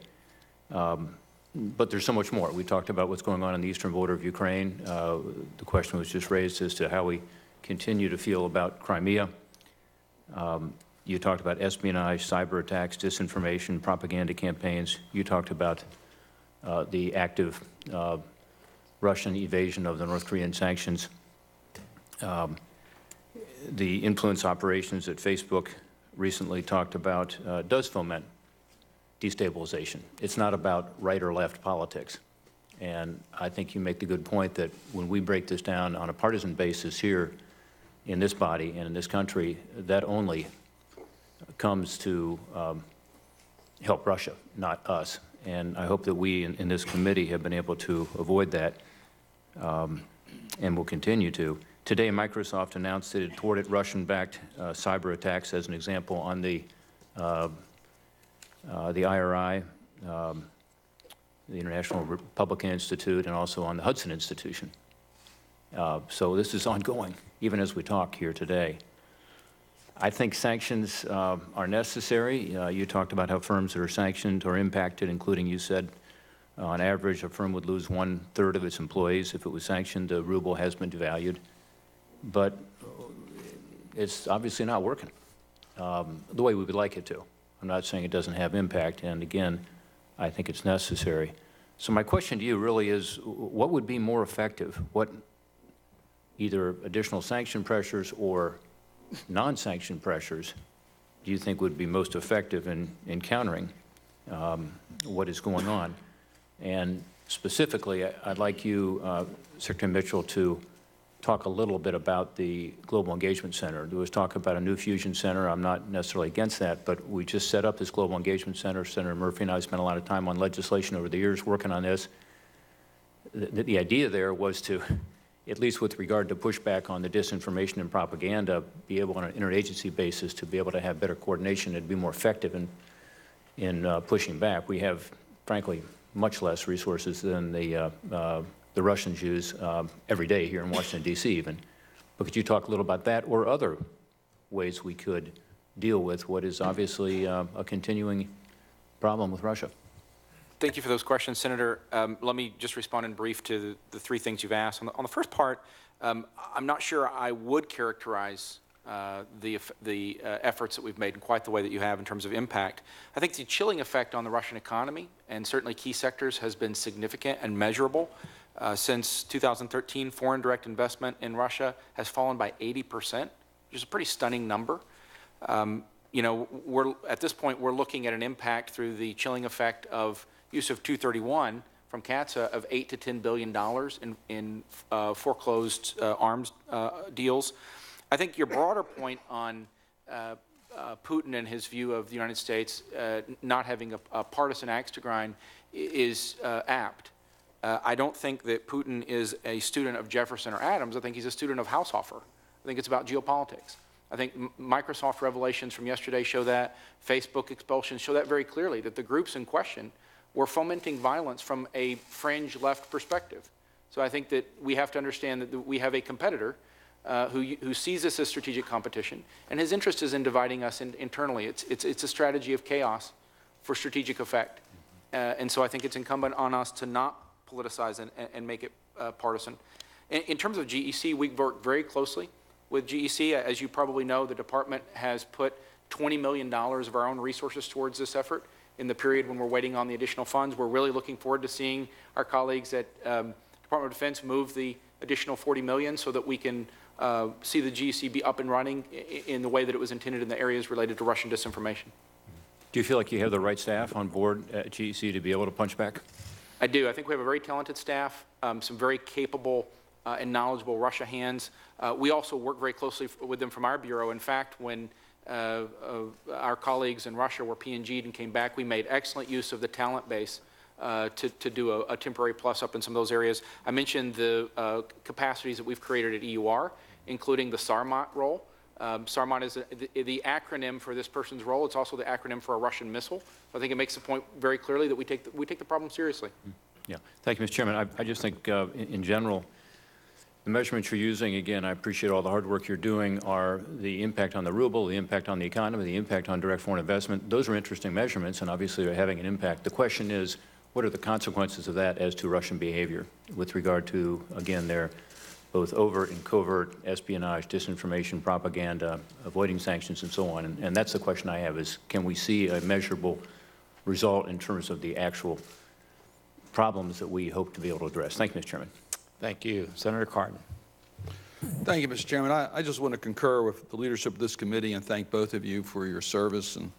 E: But there's so much more. We talked about what's going on in the eastern border of Ukraine. The question was just raised as to how we continue to feel about Crimea. You talked about espionage, cyber attacks, disinformation, propaganda campaigns. You talked about the active Russian evasion of the North Korean sanctions. The influence operations that Facebook recently talked about does foment destabilization. It's not about right or left politics. And I think you make the good point that when we break this down on a partisan basis here in this body and in this country, that only comes to help Russia, not us. And I hope that we in this committee have been able to avoid that and will continue to. Today, Microsoft announced that it thwarted Russian-backed cyber attacks, as an example, on the IRI, the International Republican Institute, and also on the Hudson Institution. So this is ongoing, even as we talk here today. I think sanctions are necessary. You talked about how firms that are sanctioned are impacted, including, you said, On average, a firm would lose 1/3 of its employees if it was sanctioned. The ruble has been devalued. But it's obviously not working the way we would like it to. I'm not saying it doesn't have impact, and again, I think it's necessary. So my question to you really is, what would be more effective? What either additional sanction pressures or non-sanction pressures do you think would be most effective in countering what is going on? And specifically, I'd like you, Secretary Mitchell, to talk a little bit about the Global Engagement Center. There was talk about a new fusion center. I'm not necessarily against that, but we just set up this Global Engagement Center. Senator Murphy and I spent a lot of time on legislation over the years working on this. The idea there was to, at least with regard to pushback on the disinformation and propaganda, be able on an interagency basis to be able to have better coordination and be more effective in pushing back. We have, frankly, much less resources than the Russians use every day here in Washington, D.C. even. But could you talk a little about that or other ways we could deal with what is obviously a continuing problem with Russia?
C: Thank you for those questions, Senator. Let me just respond in brief to the three things you've asked. On the first part, I'm not sure I would characterize the efforts that we've made in quite the way that you have in terms of impact. I think the chilling effect on the Russian economy and certainly key sectors has been significant and measurable. Since 2013, foreign direct investment in Russia has fallen by 80%, which is a pretty stunning number. You know, at this point, we're looking at an impact through the chilling effect of use of 231 from CATSA of $8 to $10 billion in foreclosed arms deals. I think your broader point on Putin and his view of the United States not having a partisan axe to grind is apt. I don't think that Putin is a student of Jefferson or Adams. I think he's a student of Haushofer. I think it's about geopolitics. I think Microsoft revelations from yesterday show that. Facebook expulsions show that very clearly, that the groups in question were fomenting violence from a fringe left perspective. So I think that we have to understand that we have a competitor who sees this as strategic competition, and his interest is in dividing us internally. It's a strategy of chaos for strategic effect. And so I think it's incumbent on us to not politicize and make it partisan. In terms of GEC, we've worked very closely with GEC. As you probably know, the department has put $20 million of our own resources towards this effort in the period when we're waiting on the additional funds. We're really looking forward to seeing our colleagues at Department of Defense move the additional $40 million so that we can see the GEC be up and running in the way that it was intended in the areas related to Russian disinformation.
E: Do you feel like you have the right staff on board at GEC to be able to punch back?
C: I do. I think we have a very talented staff, some very capable and knowledgeable Russia hands. We also work very closely with them from our bureau. In fact, when our colleagues in Russia were PNG'd and came back, we made excellent use of the talent base to do a temporary plus up in some of those areas. I mentioned the capacities that we've created at EUR, including the SARMAT role. SARMAT is the acronym for this person's role. It's also the acronym for a Russian missile. I think it makes the point very clearly that we take the problem seriously.
E: Yeah. Thank you, Mr. Chairman. I just think, in general, the measurements you're using, again, I appreciate all the hard work you're doing, are the impact on the ruble, the impact on the economy, the impact on direct foreign investment. Those are interesting measurements, and obviously they're having an impact. The question is, what are the consequences of that as to Russian behavior with regard to, again, their both overt and covert espionage, disinformation, propaganda, avoiding sanctions, and so on. And that's the question I have is, can we see a measurable result in terms of the actual problems that we hope to be able to address? Thank you, Mr. Chairman.
A: Thank you. Senator Cardin.
F: Thank you, Mr. Chairman. I just want to concur with the leadership of this committee and thank both of you for your service. And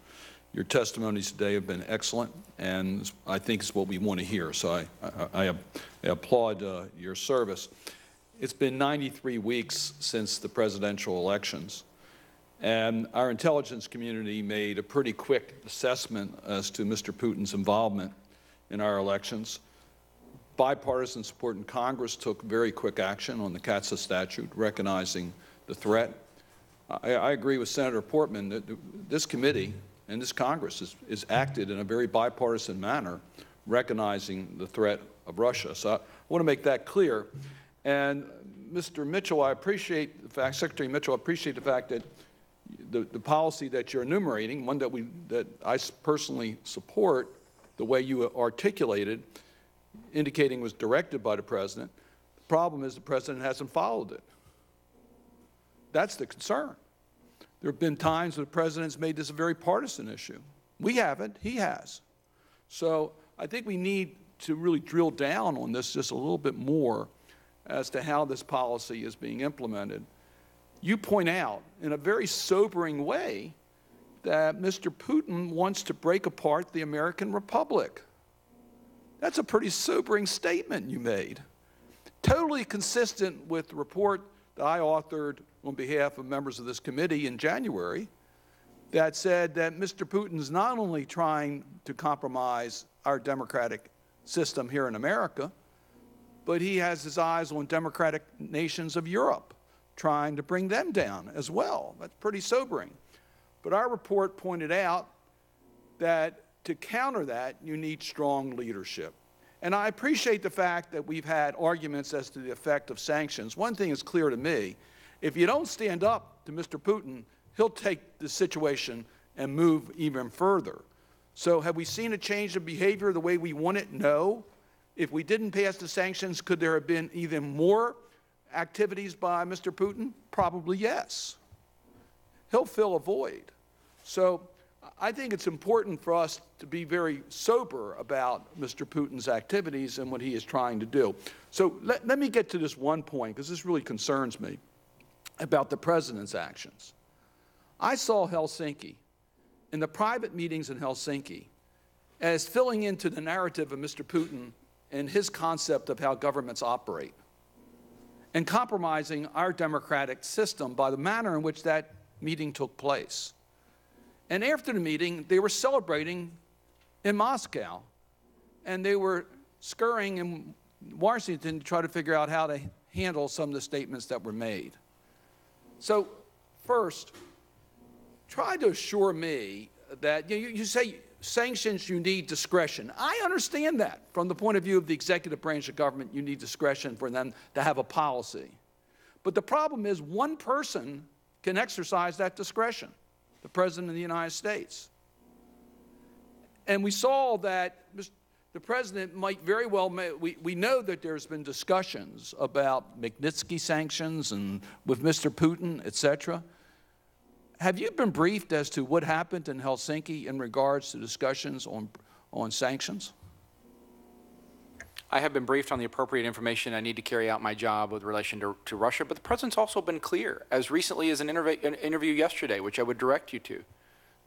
F: your testimonies today have been excellent, and I think it's what we want to hear. So I applaud your service. It's been 93 weeks since the presidential elections, and our intelligence community made a pretty quick assessment as to Mr. Putin's involvement in our elections. Bipartisan support in Congress took very quick action on the CATSA statute, recognizing the threat. I agree with Senator Portman that this committee and this Congress is acted in a very bipartisan manner, recognizing the threat of Russia. So I want to make that clear. And Mr. Mitchell, I appreciate the fact, Secretary Mitchell, I appreciate the fact that the policy that you're enumerating, one that I personally support, the way you articulated, indicating was directed by the president. The problem is the president hasn't followed it. That's the concern. There have been times when the president's made this a very partisan issue. We haven't, he has. So I think we need to really drill down on this just a little bit more as to how this policy is being implemented. You point out in a very sobering way that Mr. Putin wants to break apart the American Republic. That's a pretty sobering statement you made. Totally consistent with the report that I authored on behalf of members of this committee in January that said that Mr. Putin is not only trying to compromise our democratic system here in America, but he has his eyes on democratic nations of Europe, trying to bring them down as well. That's pretty sobering. But our report pointed out that to counter that, you need strong leadership. And I appreciate the fact that we've had arguments as to the effect of sanctions. One thing is clear to me. If you don't stand up to Mr. Putin, he'll take the situation and move even further. So have we seen a change of behavior the way we want it? No. If we didn't pass the sanctions, could there have been even more activities by Mr. Putin? Probably yes. He'll fill a void. So I think it's important for us to be very sober about Mr. Putin's activities and what he is trying to do. So let me get to this one point, because this really concerns me, about the president's actions. I saw Helsinki, in the private meetings in Helsinki, as filling into the narrative of Mr. Putin and his concept of how governments operate, and compromising our democratic system by the manner in which that meeting took place. And after the meeting, they were celebrating in Moscow, and they were scurrying in Washington to try to figure out how to handle some of the statements that were made. So first, try to assure me that you say sanctions, you need discretion. I understand that. From the point of view of the executive branch of government, you need discretion for them to have a policy. But the problem is one person can exercise that discretion, the President of the United States. And we saw that the President might very well, we know that there's been discussions about Magnitsky sanctions and with Mr. Putin, et cetera. Have you been briefed as to what happened in Helsinki in regards to discussions on sanctions?
C: I have been briefed on the appropriate information I need to carry out my job with relation to Russia, but the President's also been clear, as recently as an interview yesterday, which I would direct you to,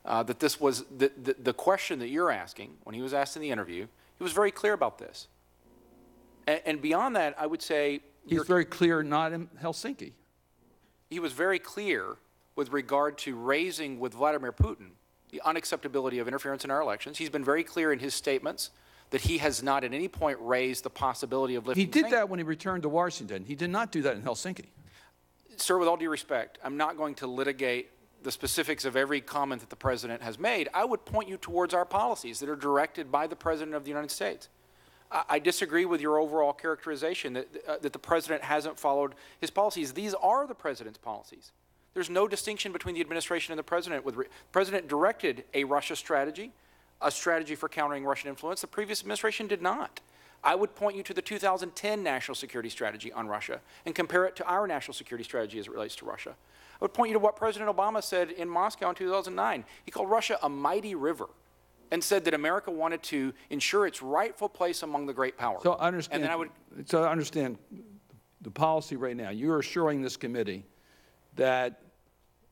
C: that this was the question that you're asking, when he was asked in the interview, he was very clear about this. And beyond that, I would say...
F: He's very clear not in Helsinki.
C: He was very clear with regard to raising with Vladimir Putin the unacceptability of interference in our elections. He's been very clear in his statements that he has not at any point raised the possibility of lifting sanctions.
F: He did that when he returned to Washington. He did not do that in Helsinki.
C: Sir, with all due respect, I'm not going to litigate the specifics of every comment that the President has made. I would point you towards our policies that are directed by the President of the United States. I disagree with your overall characterization that the President hasn't followed his policies. These are the President's policies. There's no distinction between the administration and the President. The President directed a Russia strategy, a strategy for countering Russian influence. The previous administration did not. I would point you to the 2010 national security strategy on Russia and compare it to our national security strategy as it relates to Russia. I would point you to what President Obama said in Moscow in 2009. He called Russia a mighty river and said that America wanted to ensure its rightful place among the great powers.
F: So I understand the policy right now. You're assuring this committee that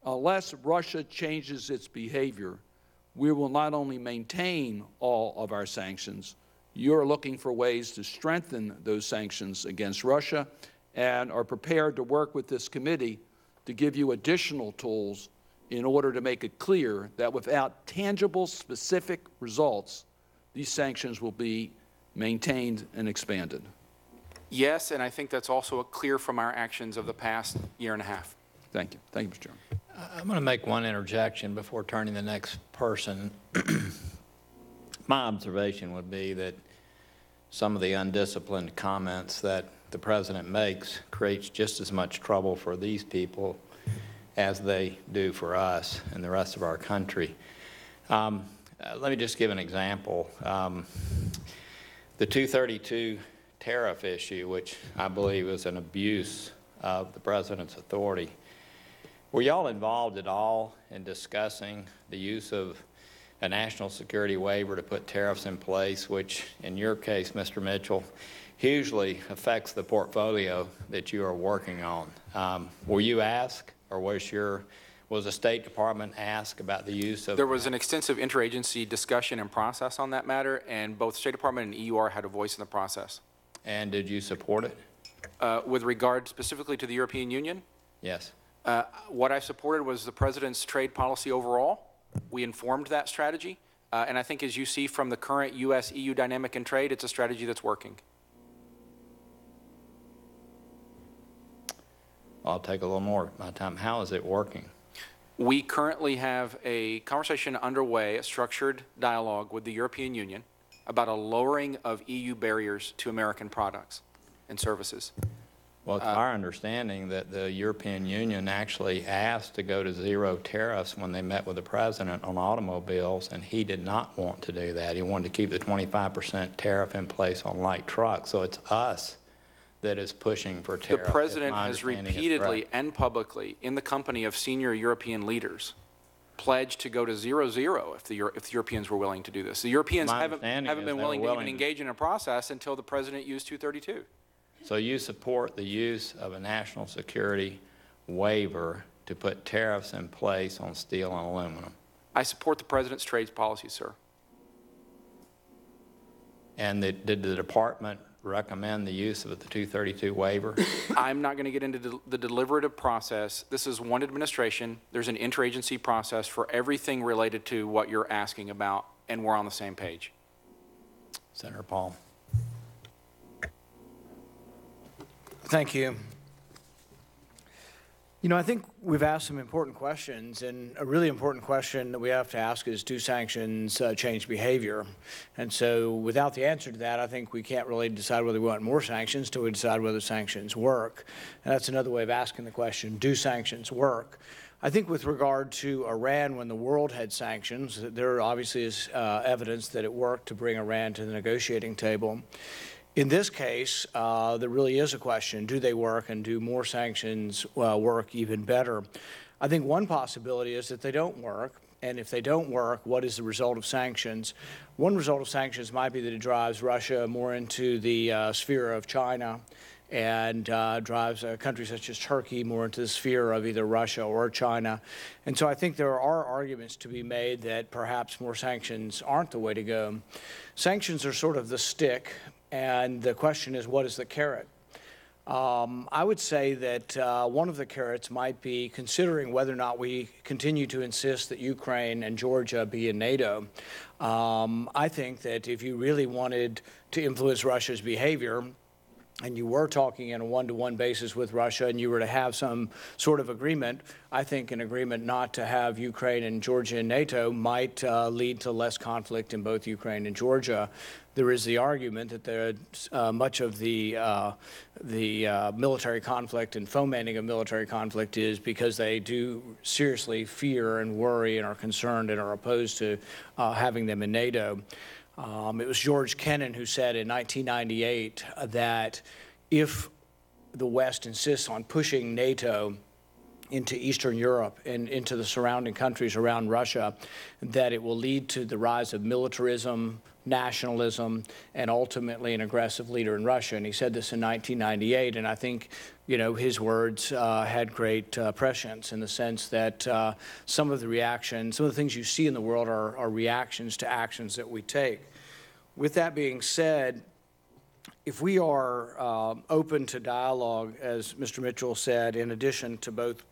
F: unless Russia changes its behavior, we will not only maintain all of our sanctions, you're looking for ways to strengthen those sanctions against Russia and are prepared to work with this committee to give you additional tools in order to make it clear that without tangible, specific results, these sanctions will be maintained and expanded.
C: Yes, and I think that's also clear from our actions of the past year and a half.
F: Thank you. Thank you, Mr. Chairman.
A: I'm going to make one interjection before turning to the next person. My observation would be that some of the undisciplined comments that the President makes creates just as much trouble for these people as they do for us and the rest of our country. Let me just give an example. the 232 tariff issue, which I believe is an abuse of the President's authority. Were y'all involved at all in discussing the use of a national security waiver to put tariffs in place, which in your case, Mr. Mitchell, hugely affects the portfolio that you are working on? Were you asked, or was the State Department asked about the use of?
C: There was an extensive interagency discussion and process on that matter, and both State Department and EUR had a voice in the process.
A: And did you support it?
C: With regard specifically to the European Union,
A: Yes.
C: what I supported was the President's trade policy overall. We informed that strategy, and I think as you see from the current U.S.-EU dynamic in trade, it's a strategy that's working.
A: I'll take a little more of my time. How is it working?
C: We currently have a conversation underway, a structured dialogue with the European Union about a lowering of EU barriers to American products and services.
A: Well, it's our understanding that the European Union actually asked to go to zero tariffs when they met with the President on automobiles, and he did not want to do that. He wanted to keep the 25% tariff in place on light trucks. So it's us that is pushing for tariffs.
C: The President has repeatedly and publicly, in the company of senior European leaders, pledged to go to 0-0 if the Europeans were willing to do this. The Europeans haven't been willing to even engage in a process until the President used 232.
A: So you support the use of a national security waiver to put tariffs in place on steel and aluminum?
C: I support the President's trade policy, sir.
A: And did the Department recommend the use of the 232 waiver?
C: I'm not going to get into the deliberative process. This is one administration. There's an interagency process for everything related to what you're asking about, and we're on the same page.
A: Senator Paul.
G: Thank you. You know, I think we've asked some important questions, and a really important question that we have to ask is, do sanctions change behavior? And so without the answer to that, I think we can't really decide whether we want more sanctions till we decide whether sanctions work. And that's another way of asking the question, do sanctions work? I think with regard to Iran, when the world had sanctions, there obviously is evidence that it worked to bring Iran to the negotiating table. In this case, there really is a question, do they work, and do more sanctions work even better? I think one possibility is that they don't work, and if they don't work, what is the result of sanctions? One result of sanctions might be that it drives Russia more into the sphere of China, and drives a country such as Turkey more into the sphere of either Russia or China. And so I think there are arguments to be made that perhaps more sanctions aren't the way to go. Sanctions are sort of the stick, and the question is, what is the carrot? I would say that one of the carrots might be considering whether or not we continue to insist that Ukraine and Georgia be in NATO. I think that if you really wanted to influence Russia's behavior, and you were talking in a one-to-one basis with Russia, and you were to have some sort of agreement, I think an agreement not to have Ukraine and Georgia in NATO might lead to less conflict in both Ukraine and Georgia. There is the argument that much of the military conflict and fomenting of military conflict is because they do seriously fear and worry and are concerned and are opposed to having them in NATO. It was George Kennan who said in 1998 that if the West insists on pushing NATO into Eastern Europe and into the surrounding countries around Russia, that it will lead to the rise of militarism, nationalism, and ultimately an aggressive leader in Russia. And he said this in 1998, and I think, you know, his words had great prescience in the sense that some of the things you see in the world are reactions to actions that we take. With that being said, if we are open to dialogue, as Mr. Mitchell said, in addition to both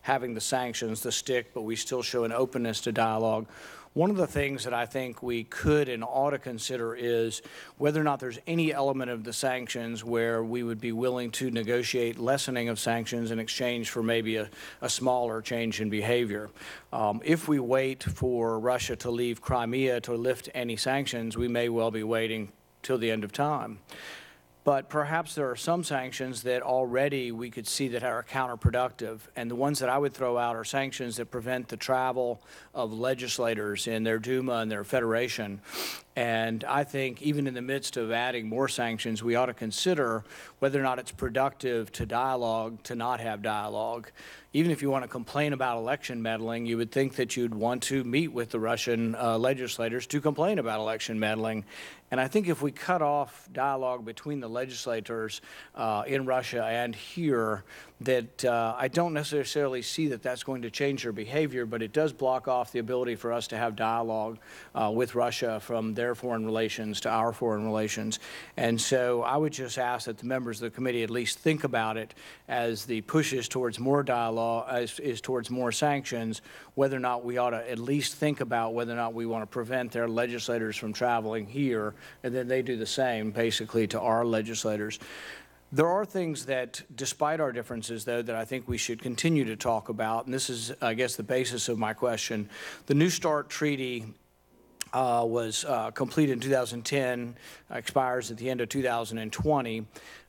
G: having the sanctions, the stick, but we still show an openness to dialogue, one of the things that I think we could and ought to consider is whether or not there's any element of the sanctions where we would be willing to negotiate lessening of sanctions in exchange for maybe a smaller change in behavior. If we wait for Russia to leave Crimea to lift any sanctions, we may well be waiting till the end of time. But perhaps there are some sanctions that already we could see that are counterproductive. And the ones that I would throw out are sanctions that prevent the travel of legislators in their Duma and their Federation. And I think even in the midst of adding more sanctions, we ought to consider whether or not it's productive to dialogue, to not have dialogue. Even if you want to complain about election meddling, you would think that you'd want to meet with the Russian legislators to complain about election meddling. And I think if we cut off dialogue between the legislators in Russia and here, that I don't necessarily see that that's going to change their behavior, but it does block off the ability for us to have dialogue with Russia from their foreign relations to our foreign relations. And so I would just ask that the members of the committee at least think about it as the pushes towards more dialogue is towards more sanctions, whether or not we ought to at least think about whether or not we want to prevent their legislators from traveling here, and then they do the same basically to our legislators. There are things that, despite our differences, though, that I think we should continue to talk about, and this is, I guess, the basis of my question. The New START treaty was completed in 2010, expires at the end of 2020.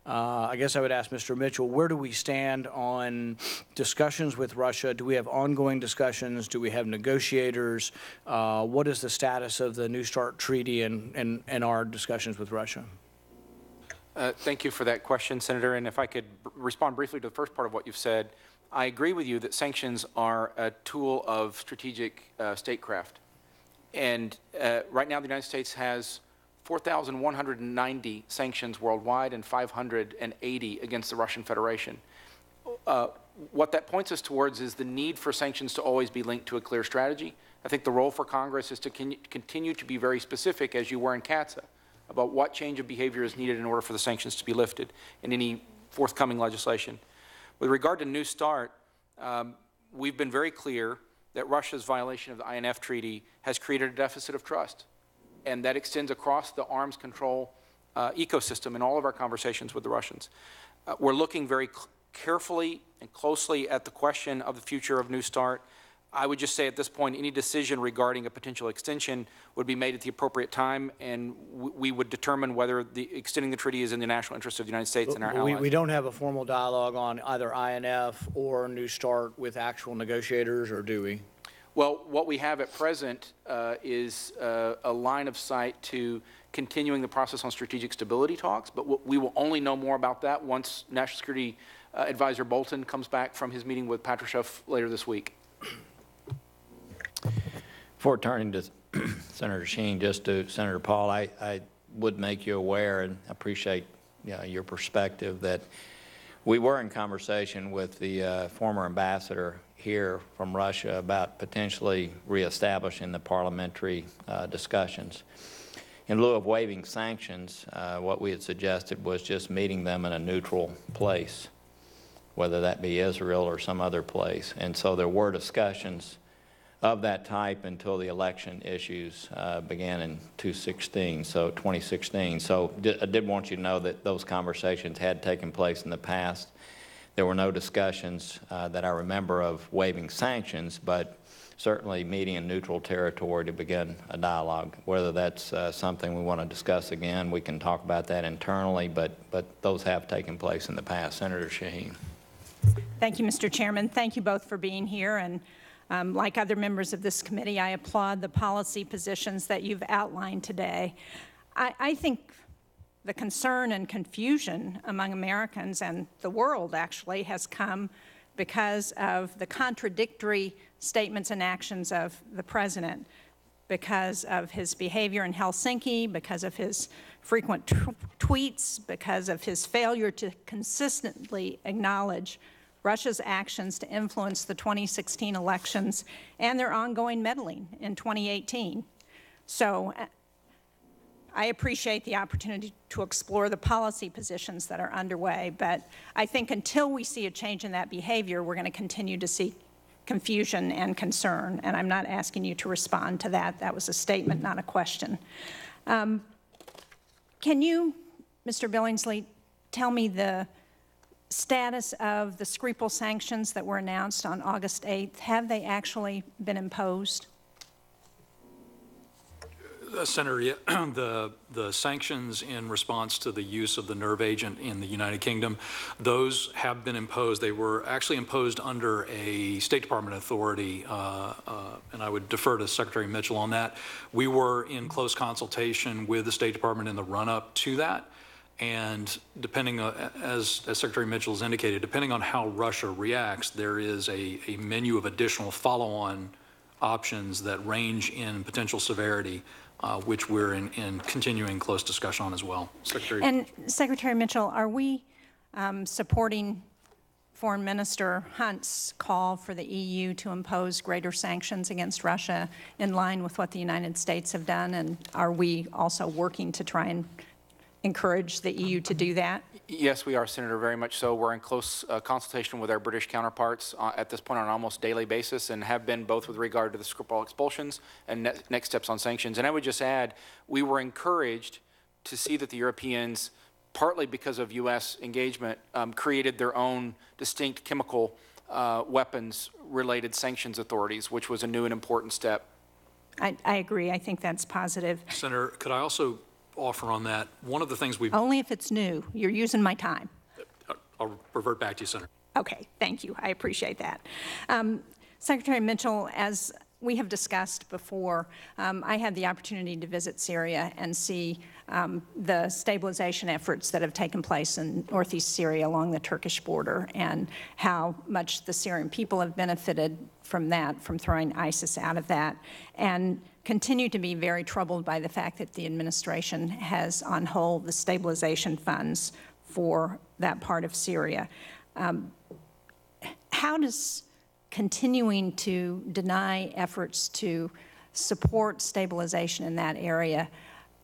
G: I guess I would ask Mr. Mitchell, where do we stand on discussions with Russia? Do we have ongoing discussions? Do we have negotiators? What is the status of the New START treaty and our discussions with Russia?
C: Thank you for that question, Senator. And if I could respond briefly to the first part of what you've said, I agree with you that sanctions are a tool of strategic statecraft. And right now, the United States has 4,190 sanctions worldwide and 580 against the Russian Federation. What that points us towards is the need for sanctions to always be linked to a clear strategy. I think the role for Congress is to continue to be very specific, as you were in CATSA, about what change of behavior is needed in order for the sanctions to be lifted in any forthcoming legislation. With regard to New START, we've been very clear that Russia's violation of the INF Treaty has created a deficit of trust, and that extends across the arms control ecosystem in all of our conversations with the Russians. We're looking very carefully and closely at the question of the future of New START. I would just say at this point, any decision regarding a potential extension would be made at the appropriate time, and we would determine whether extending the treaty is in the national interest of the United States and our allies.
G: We don't have a formal dialogue on either INF or New START with actual negotiators, or do we?
C: Well, what we have at present is a line of sight to continuing the process on strategic stability talks, but we will only know more about that once National Security Advisor Bolton comes back from his meeting with Patrushev later this week.
A: Before turning to Senator Sheen, just to Senator Paul, I would make you aware, and appreciate your perspective, that we were in conversation with the former ambassador here from Russia about potentially reestablishing the parliamentary discussions. In lieu of waiving sanctions, what we had suggested was just meeting them in a neutral place, whether that be Israel or some other place. And so there were discussions of that type until the election issues began in 2016. So I did want you to know that those conversations had taken place in the past. There were no discussions that I remember of waiving sanctions, but certainly meeting in neutral territory to begin a dialogue. Whether that's something we want to discuss again, we can talk about that internally, but those have taken place in the past. Senator Shaheen.
H: Thank you, Mr. Chairman. Thank you both for being here. And like other members of this committee, I applaud the policy positions that you've outlined today. I think the concern and confusion among Americans and the world actually has come because of the contradictory statements and actions of the President, because of his behavior in Helsinki, because of his frequent tweets, because of his failure to consistently acknowledge Russia's actions to influence the 2016 elections and their ongoing meddling in 2018. So I appreciate the opportunity to explore the policy positions that are underway, but I think until we see a change in that behavior, we're going to continue to see confusion and concern, and I'm not asking you to respond to that. That was a statement, not a question. Can you, Mr. Billingsley, tell me the status of the Skripal sanctions that were announced on August 8th? Have they actually been imposed?
D: Senator, yeah, the sanctions in response to the use of the nerve agent in the United Kingdom, those have been imposed. They were actually imposed under a State Department authority, and I would defer to Secretary Mitchell on that. We were in close consultation with the State Department in the run-up to that, and depending on, as Secretary Mitchell has indicated, depending on how Russia reacts, there is a menu of additional follow-on options that range in potential severity, which we're in continuing close discussion on as well. Secretary.
H: And Secretary Mitchell, are we supporting Foreign Minister Hunt's call for the EU to impose greater sanctions against Russia in line with what the United States have done? And are we also working to try and encourage the EU to do that?
C: Yes, we are, Senator, very much so. We're in close consultation with our British counterparts at this point on an almost daily basis, and have been both with regard to the Skripal expulsions and next steps on sanctions. And I would just add, we were encouraged to see that the Europeans, partly because of U.S. engagement, created their own distinct chemical weapons-related sanctions authorities, which was a new and important step.
H: I agree. I think that's positive.
D: Senator, could I also offer on that, one of the things we've...
H: Only if it's new. You're using my time.
D: I'll revert back to you, Senator.
H: Okay, thank you. I appreciate that. Secretary Mitchell, as we have discussed before, I had the opportunity to visit Syria and see the stabilization efforts that have taken place in northeast Syria along the Turkish border, and how much the Syrian people have benefited from that, from throwing ISIS out of that, and continue to be very troubled by the fact that the administration has on hold the stabilization funds for that part of Syria. How does continuing to deny efforts to support stabilization in that area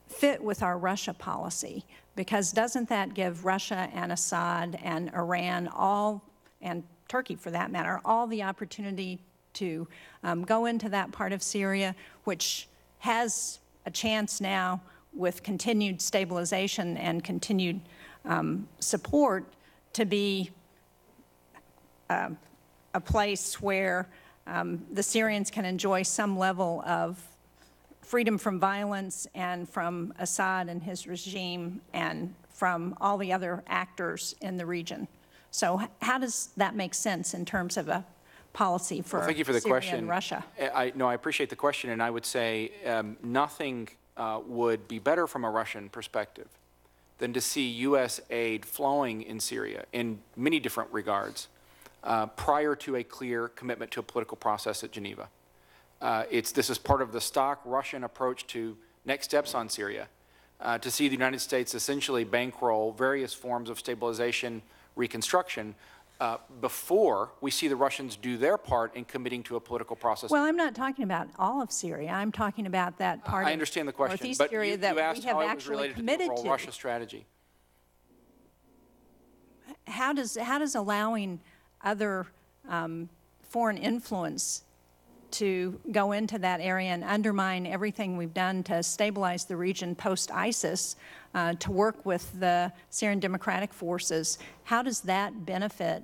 H: fit with our Russia policy? Because doesn't that give Russia and Assad and Iran all, and Turkey for that matter, all the opportunity to go into that part of Syria, which has a chance now with continued stabilization and continued support to be a place where the Syrians can enjoy some level of freedom from violence and from Assad and his regime and from all the other actors in the region. So how does that make sense in terms of a policy for,
C: thank you for the
H: Syria
C: question.
H: and Russia?
C: I appreciate the question, and I would say nothing would be better from a Russian perspective than to see U.S. aid flowing in Syria in many different regards prior to a clear commitment to a political process at Geneva. This is part of the stock Russian approach to next steps on Syria, to see the United States essentially bankroll various forms of stabilization, reconstruction, before we see the Russians do their part in committing to a political process.
H: Well, I'm not talking about all of Syria. I'm talking about that part
C: I understand the question,
H: northeast
C: but
H: Syria
C: you
H: that
C: asked
H: we have
C: how it was
H: actually
C: related to the
H: committed
C: overall
H: to.
C: Russia strategy.
H: How does allowing other foreign influence to go into that area and undermine everything we've done to stabilize the region post-ISIS, to work with the Syrian Democratic Forces, how does that benefit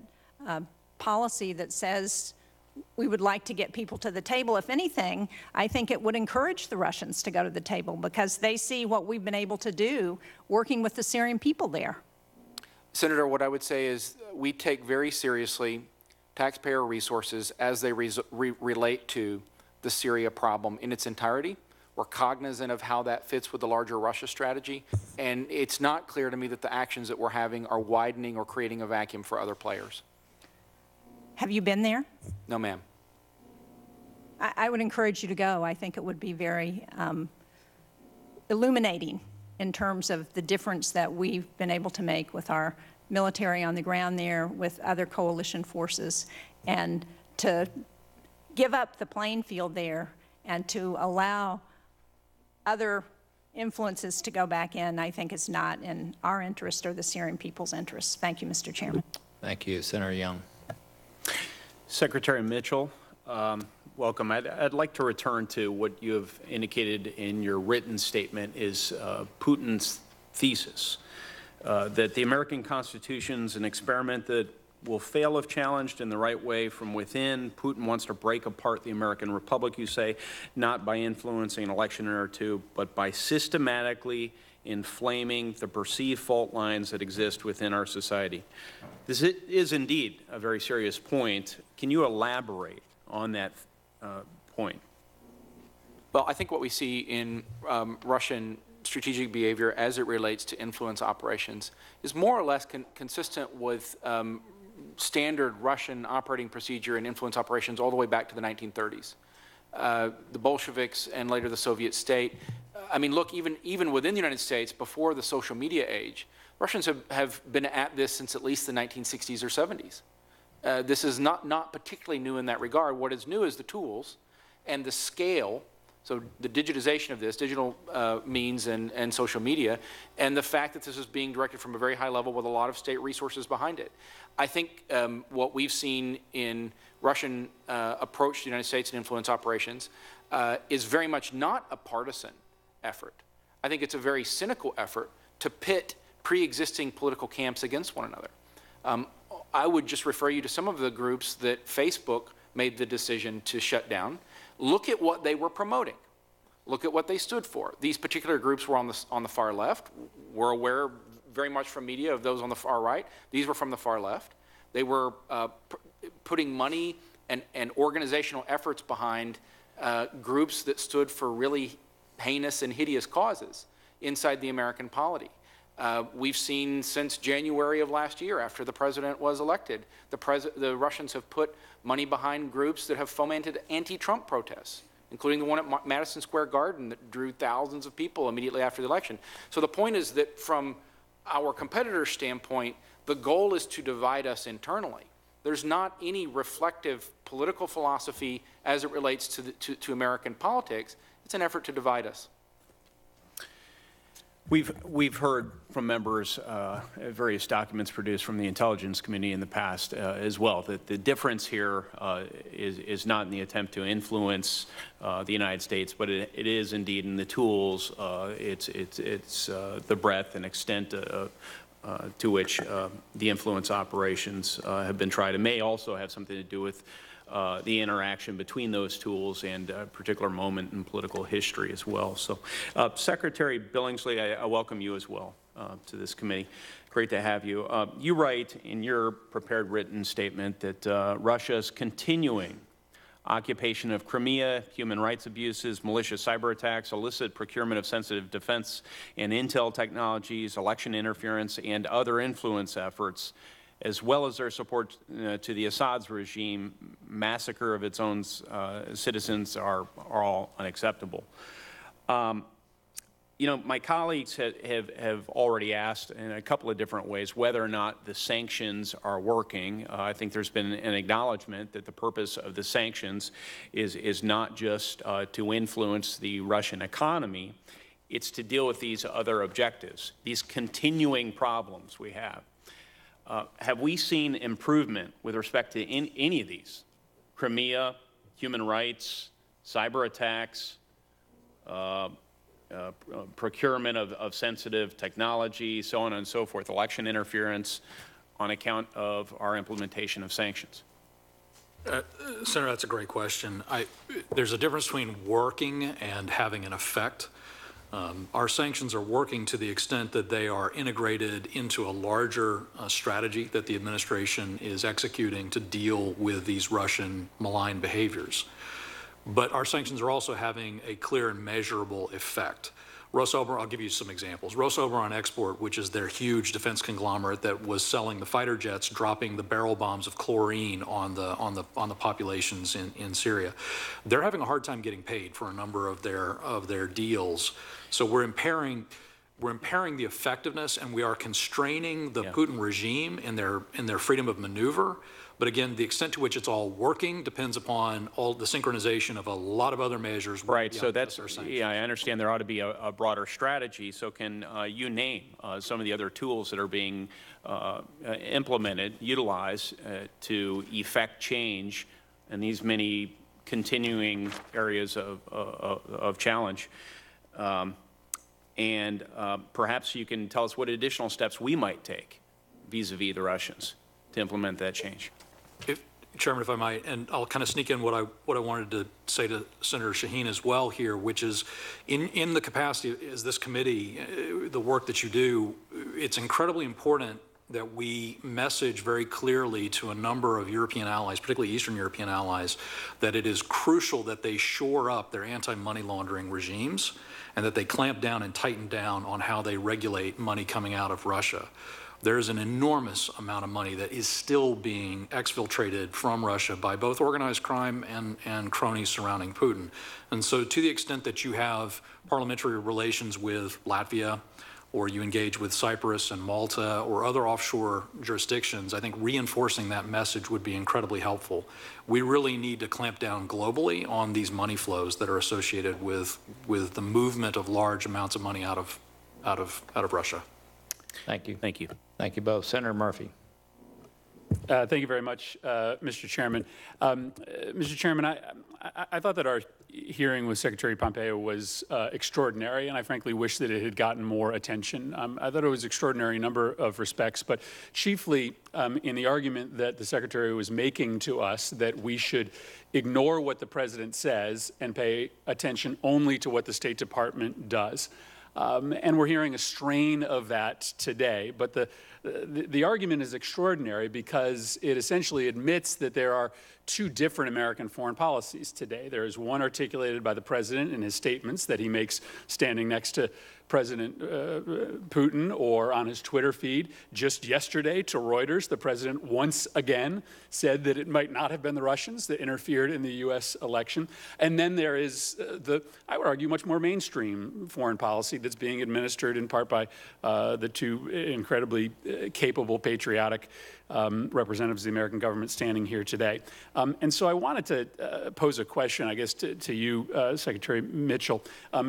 H: policy that says we would like to get people to the table? If anything, I think it would encourage the Russians to go to the table because they see what we've been able to do working with the Syrian people there.
C: Senator, what I would say is we take very seriously taxpayer resources as they relate to the Syria problem in its entirety. We're cognizant of how that fits with the larger Russia strategy, and it's not clear to me that the actions that we're having are widening or creating a vacuum for other players.
H: Have you been there?
C: No, ma'am.
H: I would encourage you to go. I think it would be very illuminating in terms of the difference that we've been able to make with our military on the ground there, with other coalition forces, and to give up the playing field there and to allow other influences to go back in, I think is not in our interest or the Syrian people's interest. Thank you, Mr. Chairman.
A: Thank you. Senator Young.
I: Secretary Mitchell, welcome. I'd like to return to what you have indicated in your written statement is Putin's thesis, that the American Constitution is an experiment that will fail if challenged in the right way from within. Putin wants to break apart the American Republic, you say, not by influencing an election or two, but by systematically inflaming the perceived fault lines that exist within our society. This is indeed a very serious point. Can you elaborate on that point?
C: Well, I think what we see in Russian strategic behavior as it relates to influence operations is more or less consistent with standard Russian operating procedure and influence operations all the way back to the 1930s. The Bolsheviks and later the Soviet state. I mean, look, even within the United States, before the social media age, Russians have been at this since at least the 1960s or 70s. This is not particularly new in that regard. What is new is the tools and the scale, so the digitization of this, digital means and social media, and the fact that this is being directed from a very high level with a lot of state resources behind it. I think what we've seen in Russian approach to the United States and influence operations is very much not a partisan effort. I think it's a very cynical effort to pit pre-existing political camps against one another. I would just refer you to some of the groups that Facebook made the decision to shut down. Look at what they were promoting. Look at what they stood for. These particular groups were on the far left. We're aware very much from media of those on the far right. These were from the far left. They were putting money and organizational efforts behind groups that stood for really heinous and hideous causes inside the American polity. We've seen since January of last year, after the president was elected, the Russians have put money behind groups that have fomented anti-Trump protests, including the one at Madison Square Garden that drew thousands of people immediately after the election. So the point is that from our competitor's standpoint, the goal is to divide us internally. There's not any reflective political philosophy as it relates to American politics. It's an effort to divide us.
I: We've heard from members various documents produced from the Intelligence Committee in the past as well, that the difference here is not in the attempt to influence the United States, but it is indeed in the tools, it's the breadth and extent to which the influence operations have been tried. It may also have something to do with the interaction between those tools and a particular moment in political history as well. So, Secretary Billingsley, I welcome you as well to this committee. Great to have you. You write in your prepared written statement that Russia's continuing occupation of Crimea, human rights abuses, malicious cyber attacks, illicit procurement of sensitive defense and intel technologies, election interference, and other influence efforts, as well as their support to the Assad's regime, massacre of its own citizens are all unacceptable. You know, my colleagues have already asked in a couple of different ways whether or not the sanctions are working. I think there's been an acknowledgement that the purpose of the sanctions is not just to influence the Russian economy, it's to deal with these other objectives, these continuing problems we have. Have we seen improvement with respect to any of these? Crimea, human rights, cyber attacks, procurement of sensitive technology, so on and so forth, election interference on account of our implementation of sanctions?
D: Senator, that's a great question. There's a difference between working and having an effect. Our sanctions are working to the extent that they are integrated into a larger strategy that the administration is executing to deal with these Russian malign behaviors. But our sanctions are also having a clear and measurable effect. Rosoboron, I'll give you some examples. Rosoboron Export, which is their huge defense conglomerate that was selling the fighter jets, dropping the barrel bombs of chlorine on the populations in Syria. They're having a hard time getting paid for a number of their deals. So we're impairing the effectiveness, and we are constraining the Putin regime in their freedom of maneuver. But again, the extent to which it's all working depends upon all the synchronization of a lot of other measures.
I: Right, so that's, yeah, I understand there ought to be a broader strategy. So can you name some of the other tools that are being implemented, utilized to effect change in these many continuing areas of challenge? And perhaps you can tell us what additional steps we might take vis-a-vis the Russians to implement that change.
D: Chairman, if I might, and I'll kind of sneak in what I wanted to say to Senator Shaheen as well here, which is in the capacity as this committee, the work that you do, it's incredibly important that we message very clearly to a number of European allies, particularly Eastern European allies, that it is crucial that they shore up their anti-money laundering regimes and that they clamp down and tighten down on how they regulate money coming out of Russia. There's an enormous amount of money that is still being exfiltrated from Russia by both organized crime and cronies surrounding Putin. And so to the extent that you have parliamentary relations with Latvia, or you engage with Cyprus and Malta or other offshore jurisdictions, I think reinforcing that message would be incredibly helpful. We really need to clamp down globally on these money flows that are associated with the movement of large amounts of money out of Russia.
A: Thank you.
I: Thank you.
A: Thank you both. Senator Murphy.
J: Thank you very much, Mr. Chairman. Mr. Chairman, I thought that our hearing with Secretary Pompeo was extraordinary, and I frankly wish that it had gotten more attention. I thought it was extraordinary in a number of respects, but chiefly in the argument that the Secretary was making to us that we should ignore what the President says and pay attention only to what the State Department does. And we're hearing a strain of that today, but the argument is extraordinary because it essentially admits that there are two different American foreign policies today. There is one articulated by the President in his statements that he makes standing next to President Putin or on his Twitter feed. Just yesterday to Reuters, the President once again said that it might not have been the Russians that interfered in the U.S. election. And then there is I would argue, much more mainstream foreign policy that's being administered in part by the two incredibly capable, patriotic representatives of the American government standing here today. And so I wanted to pose a question, I guess, to you, Secretary Mitchell,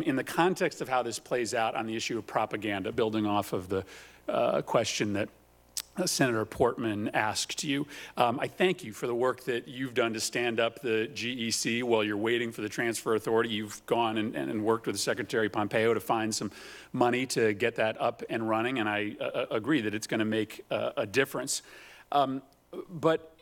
J: in the context of how this plays out on the issue of propaganda, building off of the question that Senator Portman asked you. I thank you for the work that you've done to stand up the GEC while you're waiting for the transfer authority. You've gone and worked with Secretary Pompeo to find some money to get that up and running, and I agree that it's going to make a difference. But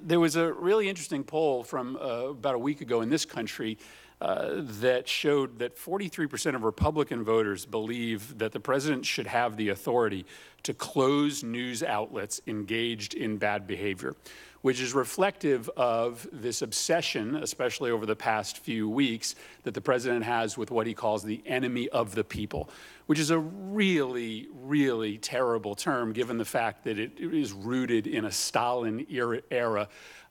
J: there was a really interesting poll from about a week ago in this country that showed that 43% of Republican voters believe that the president should have the authority to close news outlets engaged in bad behavior, which is reflective of this obsession, especially over the past few weeks, that the president has with what he calls the enemy of the people, which is a really, really terrible term given the fact that it is rooted in a Stalin-era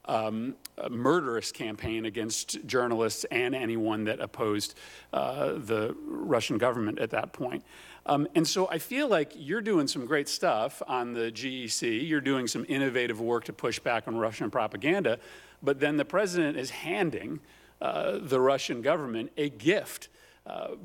J: a murderous campaign against journalists and anyone that opposed the Russian government at that point. And so I feel like you're doing some great stuff on the GEC. You're doing some innovative work to push back on Russian propaganda. But then the president is handing the Russian government a gift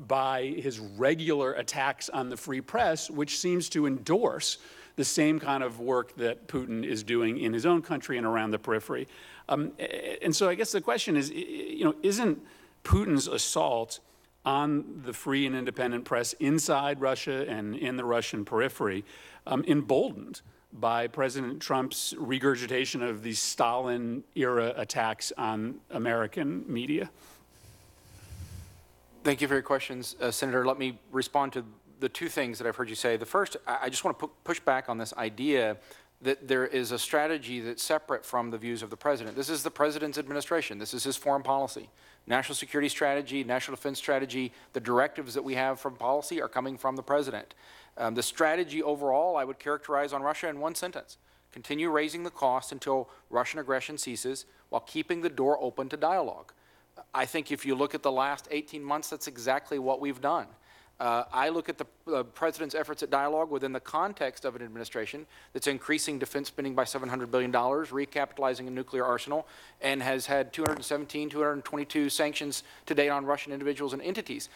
J: by his regular attacks on the free press, which seems to endorse the same kind of work that Putin is doing in his own country and around the periphery. And so I guess the question is, isn't Putin's assault on the free and independent press inside Russia and in the Russian periphery emboldened by President Trump's regurgitation of these Stalin-era attacks on American media?
C: Thank you for your questions, Senator. Let me respond to the two things that I've heard you say. The first, I just want to push back on this idea that there is a strategy that's separate from the views of the president. This is the president's administration. This is his foreign policy. National security strategy, national defense strategy, the directives that we have from policy are coming from the president. The strategy overall, I would characterize on Russia in one sentence: continue raising the cost until Russian aggression ceases while keeping the door open to dialogue. I think if you look at the last 18 months, that's exactly what we've done. I look at the president's efforts at dialogue within the context of an administration that's increasing defense spending by $700 billion, recapitalizing a nuclear arsenal, and has had 222 sanctions to date on Russian individuals and entities.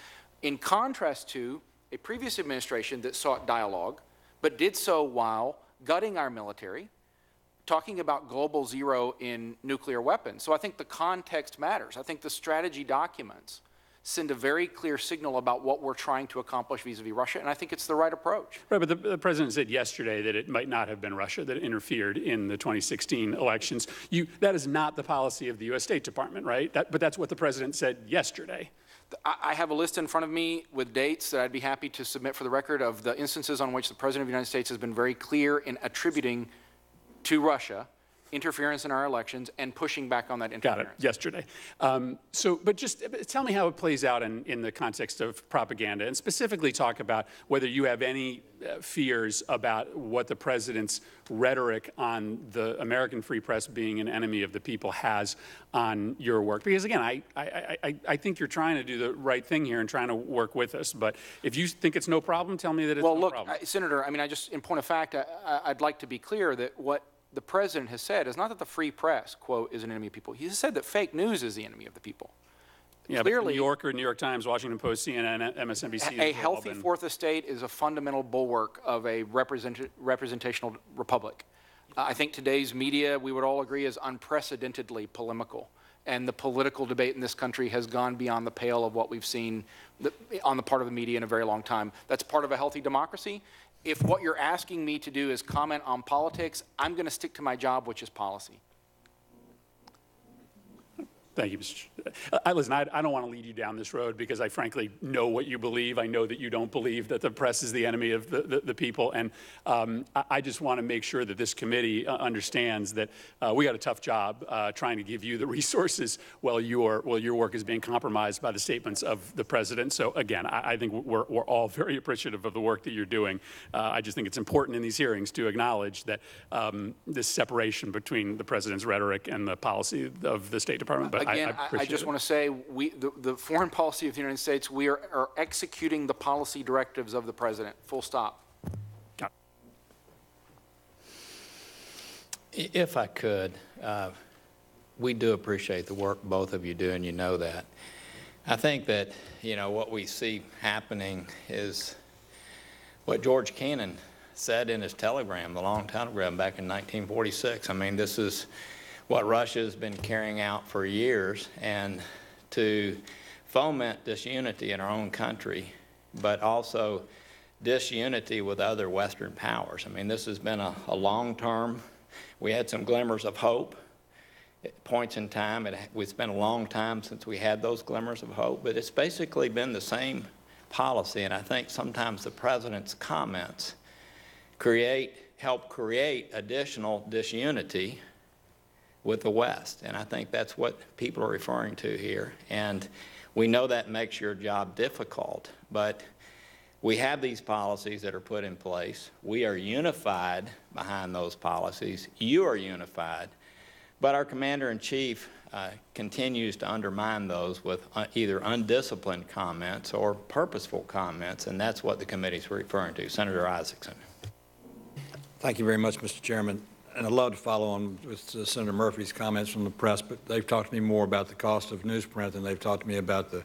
C: In contrast to a previous administration that sought dialogue, but did so while gutting our military, talking about global zero in nuclear weapons. So I think the context matters. I think the strategy documents send a very clear signal about what we're trying to accomplish vis-a-vis Russia, and I think it's the right approach.
J: Right, but the president said yesterday that it might not have been Russia that interfered in the 2016 elections. That is not the policy of the U.S. State Department, right? But that's what the president said yesterday.
C: I have a list in front of me with dates that I'd be happy to submit for the record of the instances on which the President of the United States has been very clear in attributing to Russia interference in our elections and pushing back on that interference.
J: Got it, yesterday. But just tell me how it plays out in the context of propaganda, and specifically talk about whether you have any fears about what the president's rhetoric on the American free press being an enemy of the people has on your work. Because again, I think you're trying to do the right thing here and trying to work with us. But if you think it's no problem, tell me that it's no problem.
C: Well, look, Senator, I mean, in point of fact, I'd like to be clear that what the president has said is not that the free press, quote, is an enemy of people. He has said that fake news is the enemy of the people.
J: Yeah,
C: clearly,
J: New Yorker, New York Times, Washington Post, CNN, MSNBC.
C: A healthy fourth estate is a fundamental bulwark of a representational republic. I think today's media, we would all agree, is unprecedentedly polemical. And the political debate in this country has gone beyond the pale of what we've seen on the part of the media in a very long time. That's part of a healthy democracy. If what you're asking me to do is comment on politics, I'm going to stick to my job, which is policy.
J: Thank you, Mr. Listen, I don't want to lead you down this road because I frankly know what you believe. I know that you don't believe that the press is the enemy of the people. And I just want to make sure that this committee understands that we got a tough job trying to give you the resources while your work is being compromised by the statements of the president. So again, I think we're all very appreciative of the work that you're doing. I just think it's important in these hearings to acknowledge that this separation between the president's rhetoric and the policy of the State Department. But
C: again, I just want to say the foreign policy of the United States, we are executing the policy directives of the president, full stop.
A: If I could, we do appreciate the work both of you do, and you know that. I think that, what we see happening is what George Kennan said in his telegram, the long telegram back in 1946. I mean, this is what Russia has been carrying out for years, and to foment disunity in our own country, but also disunity with other Western powers. I mean, this has been a long-term. We had some glimmers of hope at points in time. It's been a long time since we had those glimmers of hope, but it's basically been the same policy, and I think sometimes the president's comments help create additional disunity with the West, and I think that's what people are referring to here. And we know that makes your job difficult, but we have these policies that are put in place. We are unified behind those policies. You are unified, but our Commander-in-Chief continues to undermine those with either undisciplined comments or purposeful comments, and that's what the committee's referring to. Senator Isaacson.
F: Thank you very much, Mr. Chairman. And I'd love to follow on with Senator Murphy's comments from the press, but they've talked to me more about the cost of newsprint than they've talked to me about the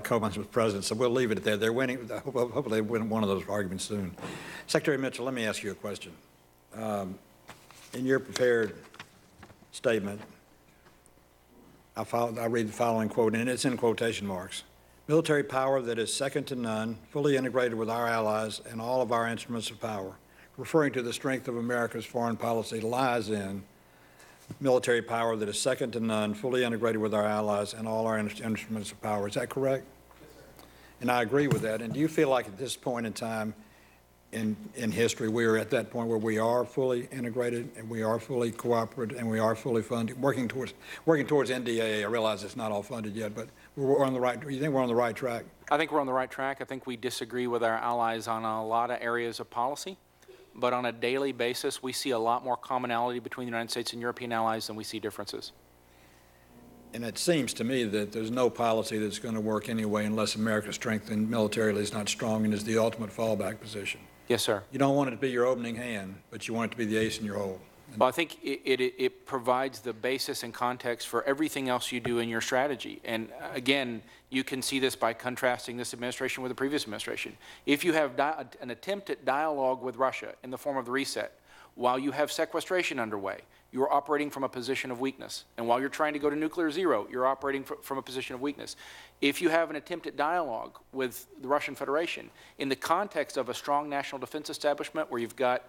F: comments with the president. So we'll leave it at that. They're winning. Hopefully they win one of those arguments soon. Secretary Mitchell, let me ask you a question. In your prepared statement, I read the following quote, and it's in quotation marks. Military power that is second to none, fully integrated with our allies and all of our instruments of power. Referring to the strength of America's foreign policy lies in military power that is second to none, fully integrated with our allies and all our instruments of power. Is that correct? Yes, sir. And I agree with that. And do you feel like at this point in time in history, we are at that point where we are fully integrated and we are fully cooperative and we are fully funded, working towards NDAA? I realize it's not all funded yet, but we're on the right. You think we're on the right track?
C: I think we're on the right track. I think we disagree with our allies on a lot of areas of policy. But on a daily basis, we see a lot more commonality between the United States and European allies than we see differences.
F: And it seems to me that there's no policy that's going to work anyway unless America's strength militarily is not strong and is the ultimate fallback position.
C: Yes, sir.
F: You don't want it to be your opening hand, but you want it to be the ace in your hole.
C: Well, I think it provides the basis and context for everything else you do in your strategy. And again, you can see this by contrasting this administration with the previous administration. If you have an attempt at dialogue with Russia in the form of the reset, While you have sequestration underway, you're operating from a position of weakness. And while you're trying to go to nuclear zero, you're operating from a position of weakness. If you have an attempt at dialogue with the Russian Federation in the context of a strong national defense establishment where you've got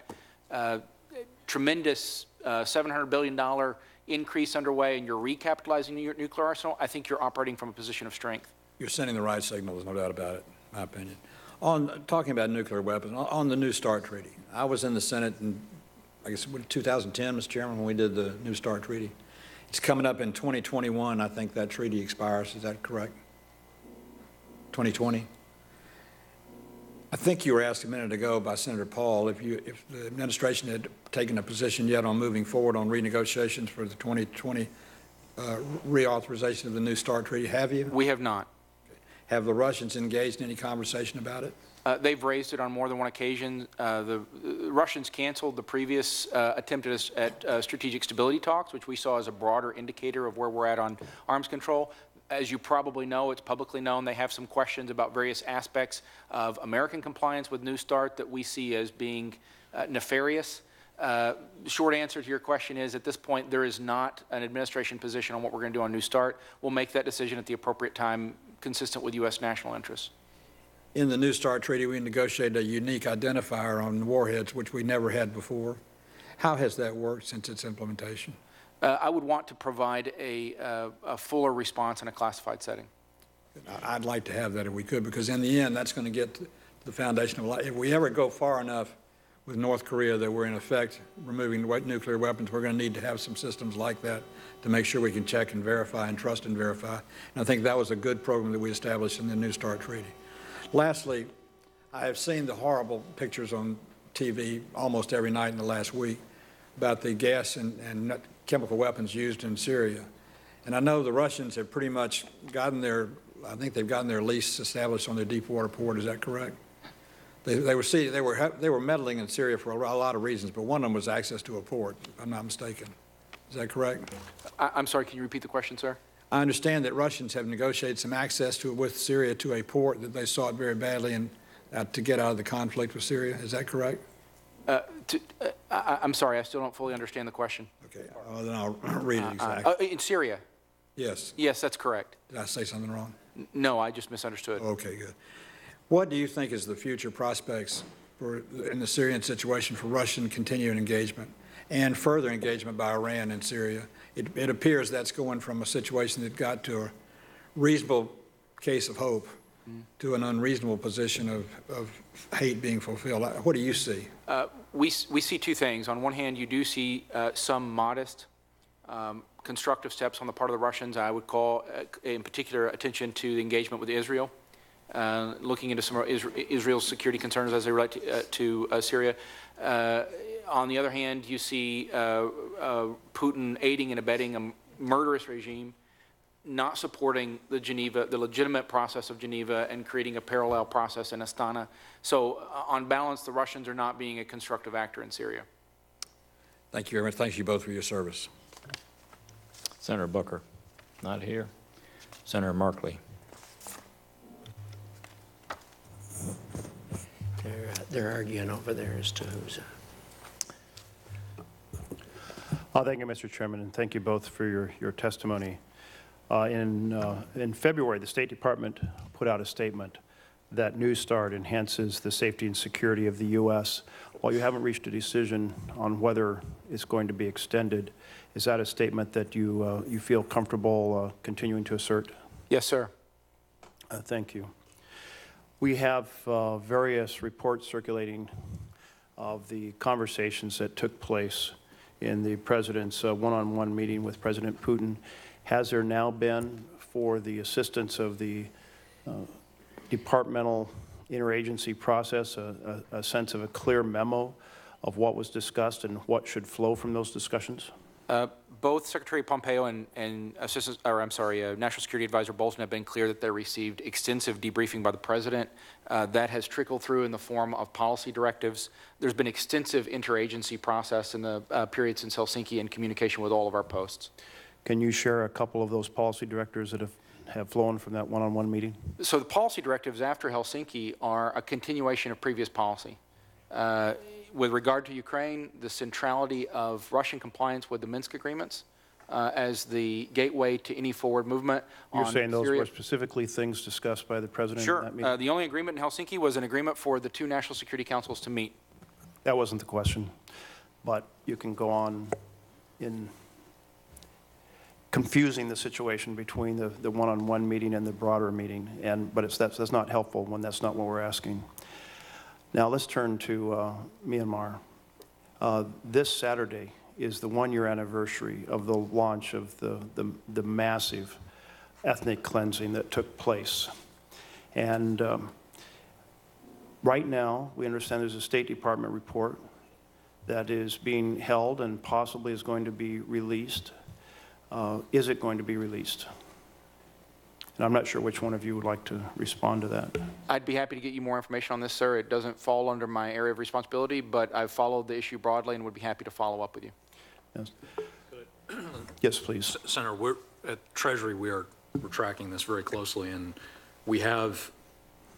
C: tremendous $700 billion increase underway and you're recapitalizing your nuclear arsenal, I think you're operating from a position of strength.
F: You're sending the right signal, there's no doubt about it, in my opinion. On talking about nuclear weapons, on the New START treaty, I was in the Senate in, I guess, 2010, Mr. Chairman, when we did the New START treaty. It's coming up in 2021, I think that treaty expires, is that correct? 2020? I think you were asked a minute ago by Senator Paul if the administration had taken a position yet on moving forward on renegotiations for the 2020 reauthorization of the New START treaty. Have you?
C: We have not.
F: Have the Russians engaged in any conversation about it?
C: They've raised it on more than one occasion. The Russians canceled the previous attempt at strategic stability talks, which we saw as a broader indicator of where we're at on arms control. As you probably know, it's publicly known, they have some questions about various aspects of American compliance with New START that we see as being nefarious. The short answer to your question is, at this point, there is not an administration position on what we're going to do on New START. We'll make that decision at the appropriate time, consistent with U.S. national interests.
F: In the New START treaty, we negotiated a unique identifier on warheads, which we never had before. How has that worked since its implementation?
C: I would want to provide a fuller response in a classified setting.
F: I'd like to have that if we could, because in the end, that's going to get to the foundation of life. If we ever go far enough with North Korea that we're in effect removing nuclear weapons, we're going to need to have some systems like that to make sure we can check and verify and trust and verify. And I think that was a good program that we established in the New START treaty. Lastly, I have seen the horrible pictures on TV almost every night in the last week about the gas and chemical weapons used in Syria. And I know the Russians have pretty much gotten I think they've gotten their lease established on their deep water port. Is that correct? They were meddling in Syria for a lot of reasons, but one of them was access to a port, if I'm not mistaken. Is that correct?
C: I'm sorry, can you repeat the question, sir?
F: I understand that Russians have negotiated some access with Syria to a port that they sought very badly and to get out of the conflict with Syria. Is that correct?
C: I'm sorry, I still don't fully understand the question.
F: Okay, then I'll read it exactly.
C: In Syria?
F: Yes.
C: Yes, that's correct.
F: Did I say something wrong?
C: No, I just misunderstood.
F: Okay, good. What do you think is the future prospects in the Syrian situation for Russian continuing engagement and further engagement by Iran in Syria? It appears that's going from a situation that got to a reasonable case of hope to an unreasonable position of hate being fulfilled. What do you see?
C: We see two things. On one hand, you do see some modest constructive steps on the part of the Russians. I would call, in particular, attention to the engagement with Israel, looking into some of Israel's security concerns as they relate to Syria. On the other hand, you see Putin aiding and abetting a murderous regime, not supporting the legitimate process of Geneva, and creating a parallel process in Astana. So, on balance, the Russians are not being a constructive actor in Syria.
F: Thank you very much. Thank you both for your service.
A: Senator Booker, not here. Senator Markley.
K: They're arguing over there as to who's.
L: Thank you, Mr. Chairman, and thank you both for your testimony. In February, the State Department put out a statement that New START enhances the safety and security of the U.S. While you haven't reached a decision on whether it's going to be extended, is that a statement that you feel comfortable continuing to assert?
C: Yes, sir.
L: Thank you. We have various reports circulating of the conversations that took place in the President's one-on-one meeting with President Putin. Has there now been, for the assistance of the departmental interagency process, a sense of a clear memo of what was discussed and what should flow from those discussions?
C: Both Secretary Pompeo and National Security Advisor Bolton have been clear that they received extensive debriefing by the President. That has trickled through in the form of policy directives. There's been extensive interagency process in the period since Helsinki in communication with all of our posts.
L: Can you share a couple of those policy directives that have flown from that one-on-one meeting?
C: So the policy directives after Helsinki are a continuation of previous policy. with regard to Ukraine, the centrality of Russian compliance with the Minsk agreements as the gateway to any forward movement on
L: You're saying those
C: Syria.
L: were specifically things discussed by the President in
C: Sure.
L: that meeting?
C: The only agreement in Helsinki was an agreement for the 2 National Security Councils to meet.
L: That wasn't the question, but you can go on in confusing the situation between the one-on-one meeting and the broader meeting, but that's not helpful when that's not what we're asking. Now let's turn to Myanmar. This Saturday is the one-year anniversary of the launch of the massive ethnic cleansing that took place. And right now, we understand there's a State Department report that is being held and possibly is going to be released. Is it going to be released? And I'm not sure which one of you would like to respond to that.
C: I'd be happy to get you more information on this, sir. It doesn't fall under my area of responsibility, but I've followed the issue broadly and would be happy to follow up with you.
L: Yes, yes please.
D: Senator, we're at Treasury, we're tracking this very closely, and we have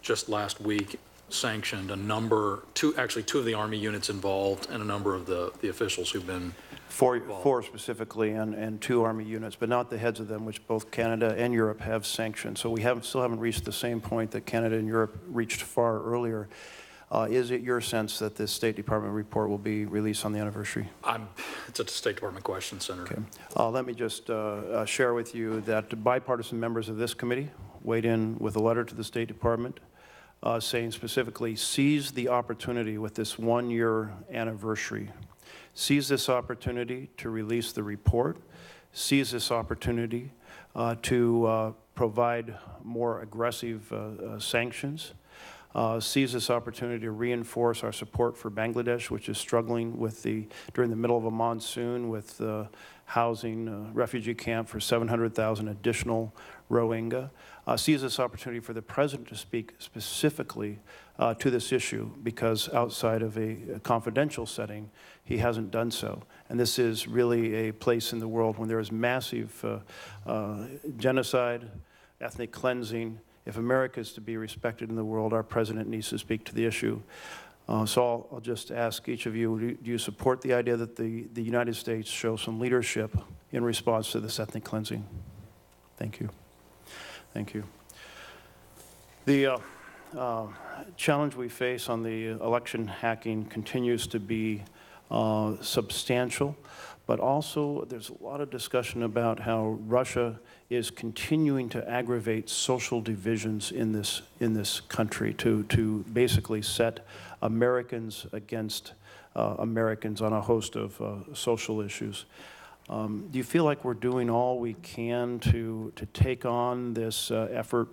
D: just last week sanctioned a number, actually two of the Army units involved and a number of the officials who've been
L: Four specifically, and 2 Army units, but not the heads of them, which both Canada and Europe have sanctioned. So we still haven't reached the same point that Canada and Europe reached far earlier. Is it your sense that this State Department report will be released on the anniversary?
D: It's a State Department question, Senator.
L: Okay. Let me just share with you that bipartisan members of this committee weighed in with a letter to the State Department saying specifically, seize the opportunity with this one-year anniversary. Seize this opportunity to release the report, seize this opportunity to provide more aggressive sanctions, seize this opportunity to reinforce our support for Bangladesh, which is struggling with during the middle of a monsoon with housing a refugee camp for 700,000 additional Rohingya. Seize this opportunity for the President to speak specifically to this issue, because outside of a confidential setting, he hasn't done so. And this is really a place in the world when there is massive genocide, ethnic cleansing. If America is to be respected in the world, our President needs to speak to the issue. So I'll just ask each of you, do you support the idea that the United States show some leadership in response to this ethnic cleansing? Thank you. Thank you. The challenge we face on the election hacking continues to be substantial, but also there's a lot of discussion about how Russia is continuing to aggravate social divisions in this country to basically set Americans against Americans on a host of social issues. Do you feel like we're doing all we can to take on this effort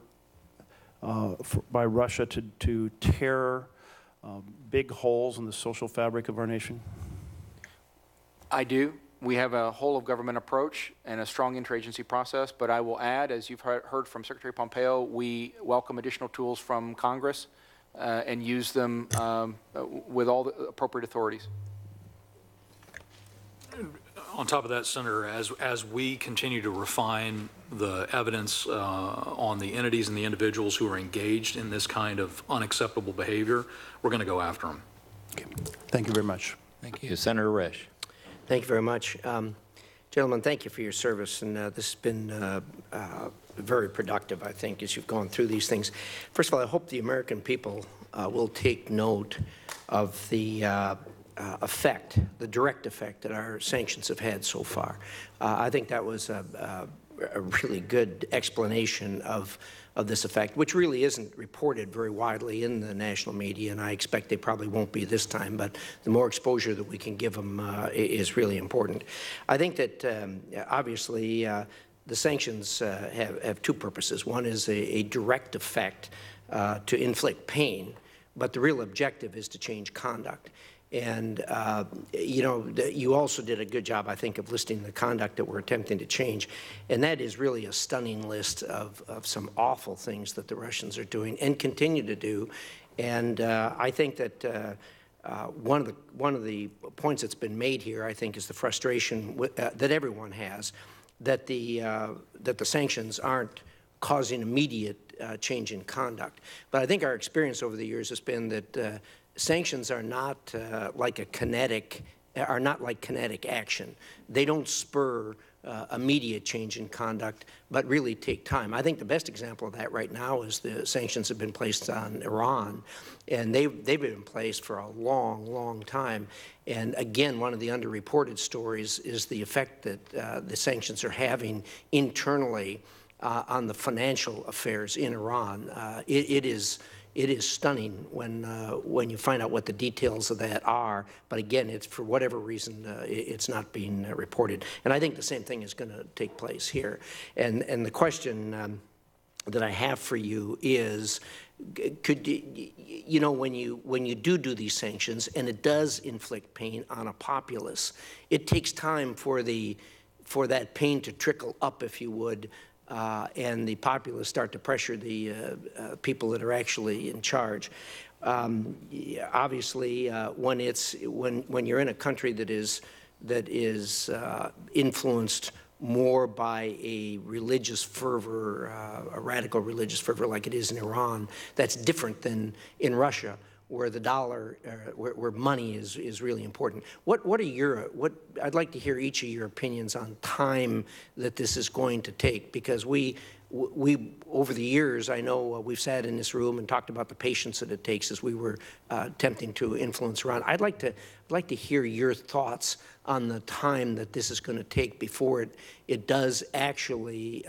L: by Russia to tear big holes in the social fabric of our nation?
C: I do. We have a whole-of-government approach and a strong interagency process, but I will add, as you've heard from Secretary Pompeo, we welcome additional tools from Congress and use them with all the appropriate authorities.
D: On top of that, Senator, as we continue to refine the evidence on the entities and the individuals who are engaged in this kind of unacceptable behavior, we're going to go after them.
L: Okay. Thank you very much.
A: Thank you. Senator Risch.
K: Thank you very much. Gentlemen, thank you for your service, and this has been very productive, I think, as you've gone through these things. First of all, I hope the American people will take note of the effect, the direct effect that our sanctions have had so far. I think that was a really good explanation of this effect, which really isn't reported very widely in the national media, and I expect they probably won't be this time, but the more exposure that we can give them is really important. I think that obviously the sanctions have 2 purposes. One is a direct effect to inflict pain, but the real objective is to change conduct. And, you know, you also did a good job, I think, of listing the conduct that we're attempting to change. And that is really a stunning list of some awful things that the Russians are doing and continue to do. And I think that one of the points that's been made here, I think, is the frustration that everyone has that the sanctions aren't causing immediate change in conduct. But I think our experience over the years has been that sanctions are not like kinetic action. They don't spur immediate change in conduct, but really take time. I think the best example of that right now is the sanctions have been placed on Iran, and they've been in place for a long, long time. And again, one of the underreported stories is the effect that the sanctions are having internally on the financial affairs in Iran. It is stunning when you find out what the details of that are. But again, it's for whatever reason, it's not being reported. And I think the same thing is going to take place here. And the question that I have for you is, could you know, when you do these sanctions, and it does inflict pain on a populace, it takes time for that pain to trickle up, if you would, and the populace start to pressure the people that are actually in charge. Obviously, when you're in a country that is influenced more by a religious fervor, a radical religious fervor like it is in Iran, that's different than in Russia, where the dollar, where money is really important. I'd like to hear each of your opinions on time that this is going to take, because we over the years, I know we've sat in this room and talked about the patience that it takes as we were attempting to influence Iran. I'd like to hear your thoughts on the time that this is going to take before it does actually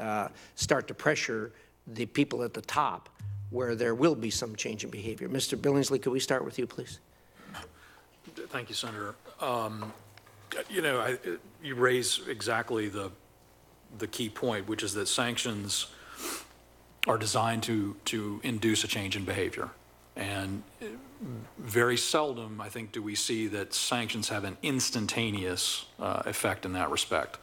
K: start to pressure the people at the top, where there will be some change in behavior. Mr. Billingsley, could we start with you, please?
D: Thank you, Senator. You know, you raise exactly the key point, which is that sanctions are designed to induce a change in behavior. And very seldom, I think, do we see that sanctions have an instantaneous effect in that respect.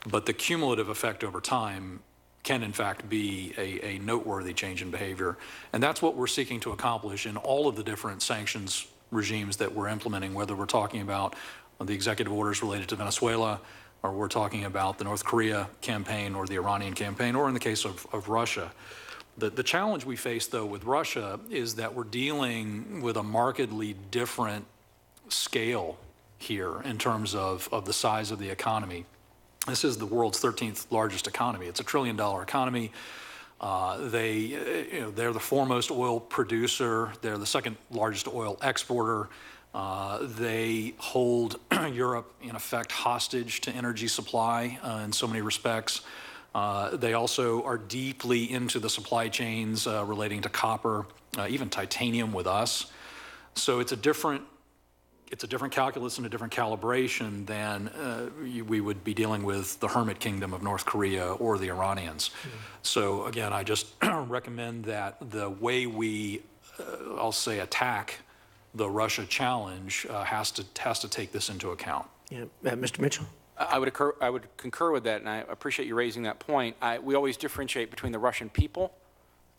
D: But the cumulative effect over time can in fact be a noteworthy change in behavior. And that's what we're seeking to accomplish in all of the different sanctions regimes that we're implementing, whether we're talking about the executive orders related to Venezuela, or we're talking about the North Korea campaign or the Iranian campaign, or in the case of Russia. The challenge we face, though, with Russia is that we're dealing with a markedly different scale here in terms of the size of the economy. This is the world's 13th largest economy. It's $1 trillion economy. They're the foremost oil producer. They're the second largest oil exporter. They hold Europe, in effect, hostage to energy supply in so many respects. They also are deeply into the supply chains relating to copper, even titanium with us. So it's a different calculus and a different calibration than we would be dealing with the hermit kingdom of North Korea or the Iranians. So again, I just recommend that the way we, I'll say, attack the Russia challenge has to take this into account.
K: Yeah. Mr. Mitchell?
C: I would concur with that, and I appreciate you raising that point. We always differentiate between the Russian people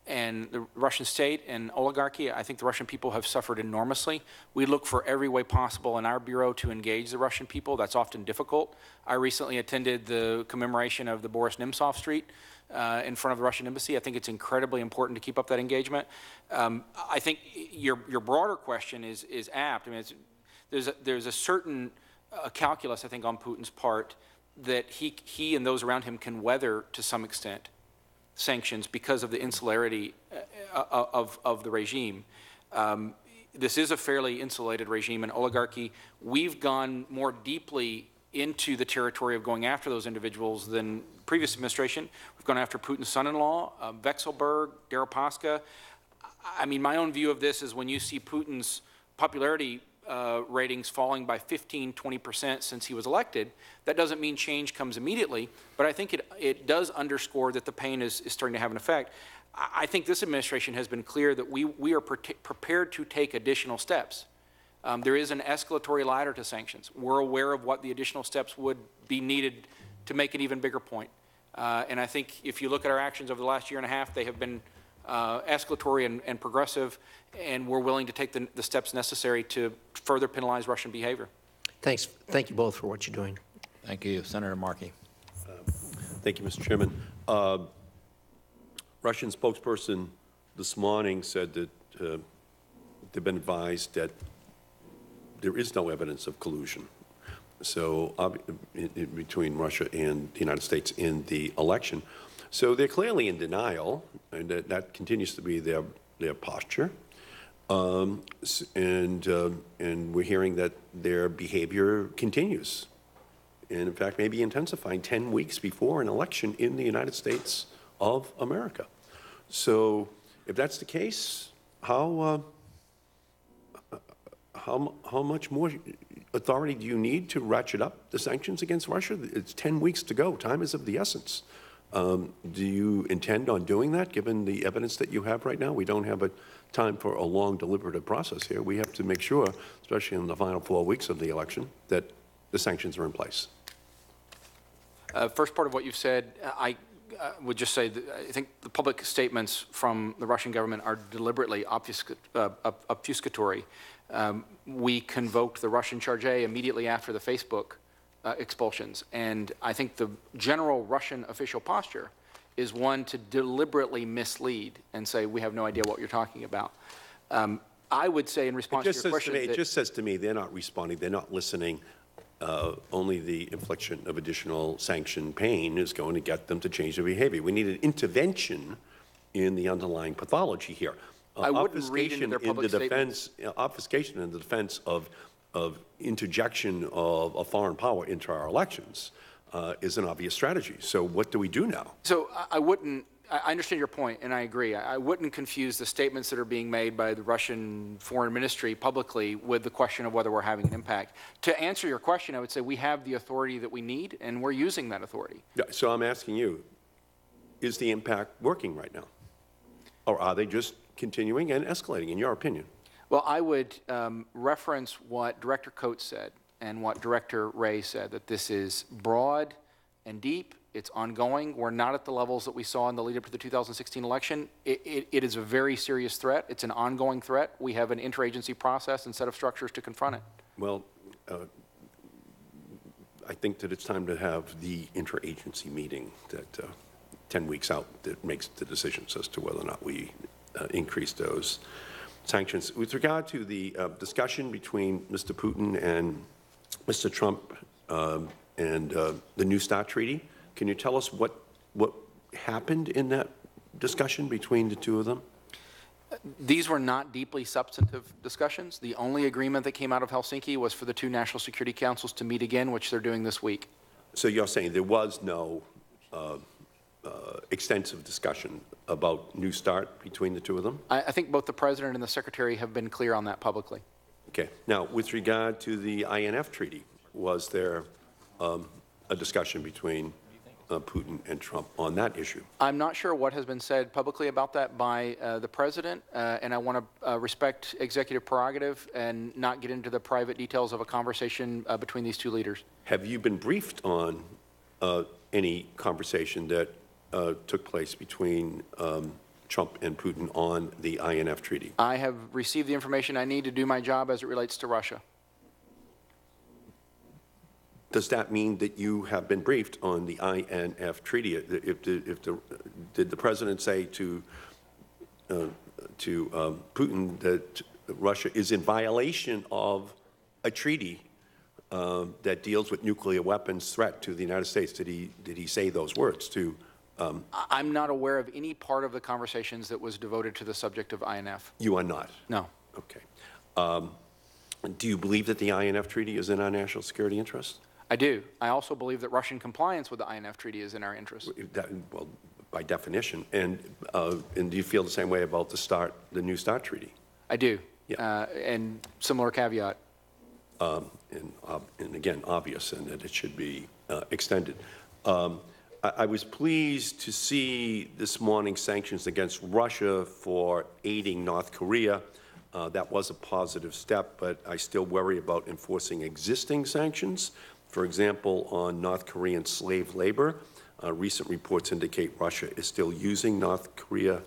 C: and the Russian state and oligarchy. I think the Russian people have suffered enormously. We look for every way possible in our bureau to engage the Russian people. That's often difficult. I recently attended the commemoration of the Boris Nemtsov Street in front of the Russian embassy. I think it's incredibly important to keep up that engagement. I think your broader question is apt. I mean, there's a certain calculus, I think, on Putin's part that he and those around him can weather to some extent sanctions because of the insularity of the regime. This is a fairly insulated regime and oligarchy. We've gone more deeply into the territory of going after those individuals than previous administration. We've gone after Putin's son-in-law, Vekselberg, Deripaska. I mean, my own view of this is when you see Putin's popularity ratings falling by 15–20% since he was elected, that doesn't mean change comes immediately, but I think it does underscore that the pain is starting to have an effect. I think this administration has been clear that we are prepared to take additional steps. There is an escalatory ladder to sanctions. We're aware of what the additional steps would be needed to make an even bigger point. And I think if you look at our actions over the last year and a half, they have been escalatory and progressive, and we're willing to take the steps necessary to further penalize Russian behavior.
K: Thanks. Thank you both for what you're doing.
A: Thank you. Senator Markey.
M: Thank you, Mr. Chairman. Russian spokesperson this morning said that they've been advised that there is no evidence of collusion between Russia and the United States in the election. So they're clearly in denial, and that continues to be their posture. And we're hearing that their behavior continues, and in fact maybe intensifying 10 weeks before an election in the United States of America. So if that's the case, how much more authority do you need to ratchet up the sanctions against Russia? It's 10 weeks to go. Time is of the essence. Do you intend on doing that, given the evidence that you have right now? We don't have a time for a long deliberative process here. We have to make sure, especially in the final 4 weeks of the election, that the sanctions are in place.
C: First part of what you've said, I would just say that I think the public statements from the Russian government are deliberately obfuscatory. We convoked the Russian Charge immediately after the Facebook expulsions, and I think the general Russian official posture is one to deliberately mislead and say, we have no idea what you're talking about. I would say in response to your question...
M: It just says to me they're not responding, they're not listening. Only the infliction of additional sanction pain is going to get them to change their behavior. We need an intervention in the underlying pathology here.
C: I wouldn't read into their public statements.
M: Obfuscation in the defense of interjection of a foreign power into our elections is an obvious strategy. So what do we do now?
C: So I understand your point, and I agree. I wouldn't confuse the statements that are being made by the Russian Foreign Ministry publicly with the question of whether we're having an impact. To answer your question, I would say we have the authority that we need, and we're using that authority.
M: Yeah, so I'm asking you, is the impact working right now? Or are they just continuing and escalating, in your opinion?
C: Well, I would reference what Director Coates said and what Director Wray said, that this is broad and deep. It's ongoing. We're not at the levels that we saw in the lead up to the 2016 election. It is a very serious threat. It's an ongoing threat. We have an interagency process and set of structures to confront it.
M: Well, I think that it's time to have the interagency meeting that 10 weeks out that makes the decisions as to whether or not we increase those sanctions. With regard to the discussion between Mr. Putin and Mr. Trump and the New START treaty, can you tell us what happened in that discussion between the two of them?
C: These were not deeply substantive discussions. The only agreement that came out of Helsinki was for the two national security councils to meet again, which they're doing this week.
M: So you're saying there was no extensive discussion about New START between the two of them?
C: I think both the President and the Secretary have been clear on that publicly.
M: Okay. Now, with regard to the INF treaty, was there a discussion between Putin and Trump on that issue?
C: I'm not sure what has been said publicly about that by the President, and I want to respect executive prerogative and not get into the private details of a conversation between these two leaders.
M: Have you been briefed on any conversation that took place between Trump and Putin on the INF treaty?
C: I have received the information I need to do my job as it relates to Russia.
M: Does that mean that you have been briefed on the INF treaty? Did the President say to Putin that Russia is in violation of a treaty that deals with nuclear weapons threat to the United States? Did he say those words to?
C: I'm not aware of any part of the conversations that was devoted to the subject of INF.
M: You are not?
C: No.
M: Okay. Do you believe that the INF treaty is in our national security interest?
C: I do. I also believe that Russian compliance with the INF treaty is in our interest.
M: Well, by definition. And do you feel the same way about the New START treaty?
C: I do.
M: Yeah.
C: And similar caveat.
M: And again, obvious, and that it should be extended. I was pleased to see this morning sanctions against Russia for aiding North Korea. That was a positive step, but I still worry about enforcing existing sanctions. For example, on North Korean slave labor, recent reports indicate Russia is still using North Korea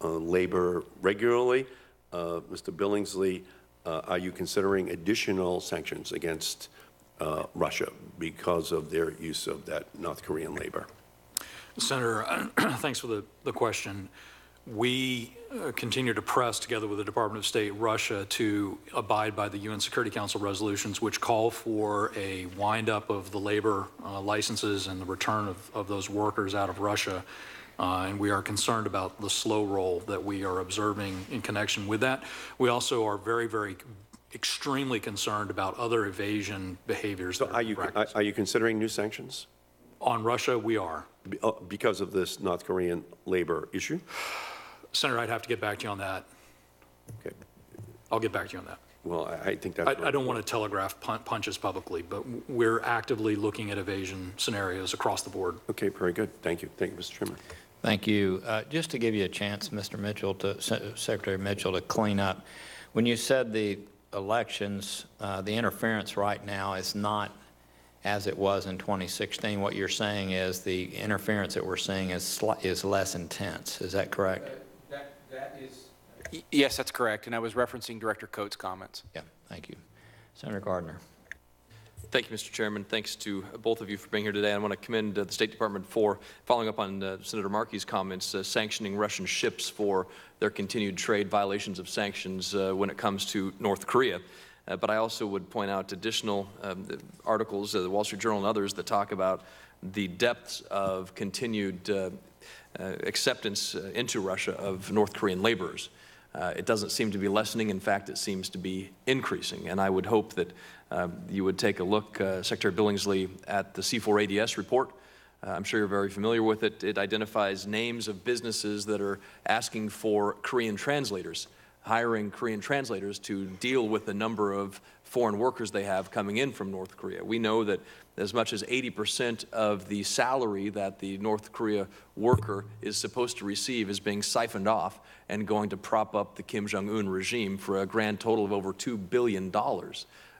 M: labor regularly. Mr. Billingsley, are you considering additional sanctions against Russia because of their use of that North Korean labor?
D: Senator, thanks for the question. We continue to press, together with the Department of State, Russia to abide by the UN Security Council resolutions, which call for a wind-up of the labor licenses and the return of those workers out of Russia. And we are concerned about the slow roll that we are observing in connection with that. We also are very extremely concerned about other evasion behaviors.
M: So are you considering new sanctions?
D: On Russia, we are.
M: Because of this North Korean labor issue?
D: Senator, I'd have to get back to you on that.
M: Okay.
D: I'll get back to you on that.
M: Well, I think that's...
D: I don't want to telegraph punches publicly, but we're actively looking at evasion scenarios across the board.
M: Okay, very good. Thank you. Thank you, Mr. Chairman.
A: Thank you. Just to give you a chance, Mr. Mitchell, Secretary Mitchell, to clean up, when you said the elections, the interference right now is not as it was in 2016. What you're saying is the interference that we're seeing is less intense. Is that correct?
C: That is... Yes, that's correct, and I was referencing Director Coates' comments.
A: Yeah, thank you. Senator Gardner.
N: Thank you, Mr. Chairman. Thanks to both of you for being here today. I want to commend the State Department for following up on Senator Markey's comments, sanctioning Russian ships for their continued trade violations of sanctions when it comes to North Korea. But I also would point out additional articles, the Wall Street Journal and others, that talk about the depths of continued acceptance into Russia of North Korean laborers. It doesn't seem to be lessening. In fact, it seems to be increasing. And I would hope that you would take a look, Secretary Billingsley, at the C4ADS report. I'm sure you're very familiar with it. It identifies names of businesses that are asking for Korean translators, hiring Korean translators to deal with the number of foreign workers they have coming in from North Korea. We know that as much as 80% of the salary that the North Korea worker is supposed to receive is being siphoned off and going to prop up the Kim Jong-un regime for a grand total of over $2 billion.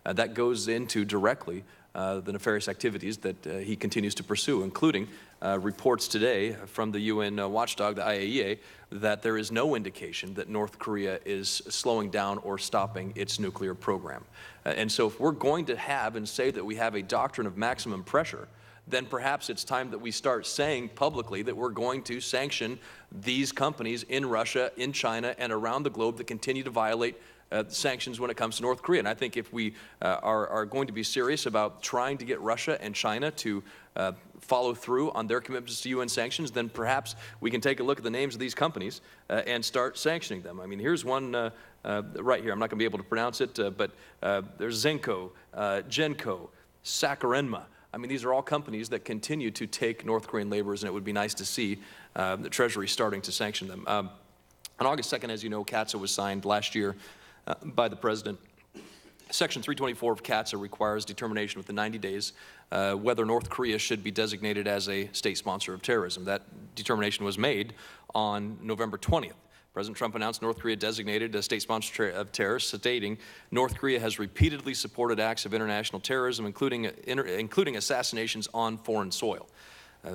N: That goes into directly the nefarious activities that he continues to pursue, including reports today from the UN watchdog, the IAEA, that there is no indication that North Korea is slowing down or stopping its nuclear program. And so if we're going to have and say that we have a doctrine of maximum pressure, then perhaps it's time that we start saying publicly that we're going to sanction these companies in Russia, in China, and around the globe that continue to violate sanctions when it comes to North Korea. And I think if we are going to be serious about trying to get Russia and China to follow through on their commitments to UN sanctions, then perhaps we can take a look at the names of these companies and start sanctioning them. I mean, here's one right here. I'm not going to be able to pronounce it, but there's Zenko, Genco, Sakharenma. I mean, these are all companies that continue to take North Korean laborers, and it would be nice to see the Treasury starting to sanction them. On August 2nd, as you know, CAATSA was signed last year by the President. Section 324 of CAATSA requires determination within 90 days whether North Korea should be designated as a state sponsor of terrorism. That determination was made on November 20th. President Trump announced North Korea designated a state sponsor of terror, stating North Korea has repeatedly supported acts of international terrorism, including assassinations on foreign soil.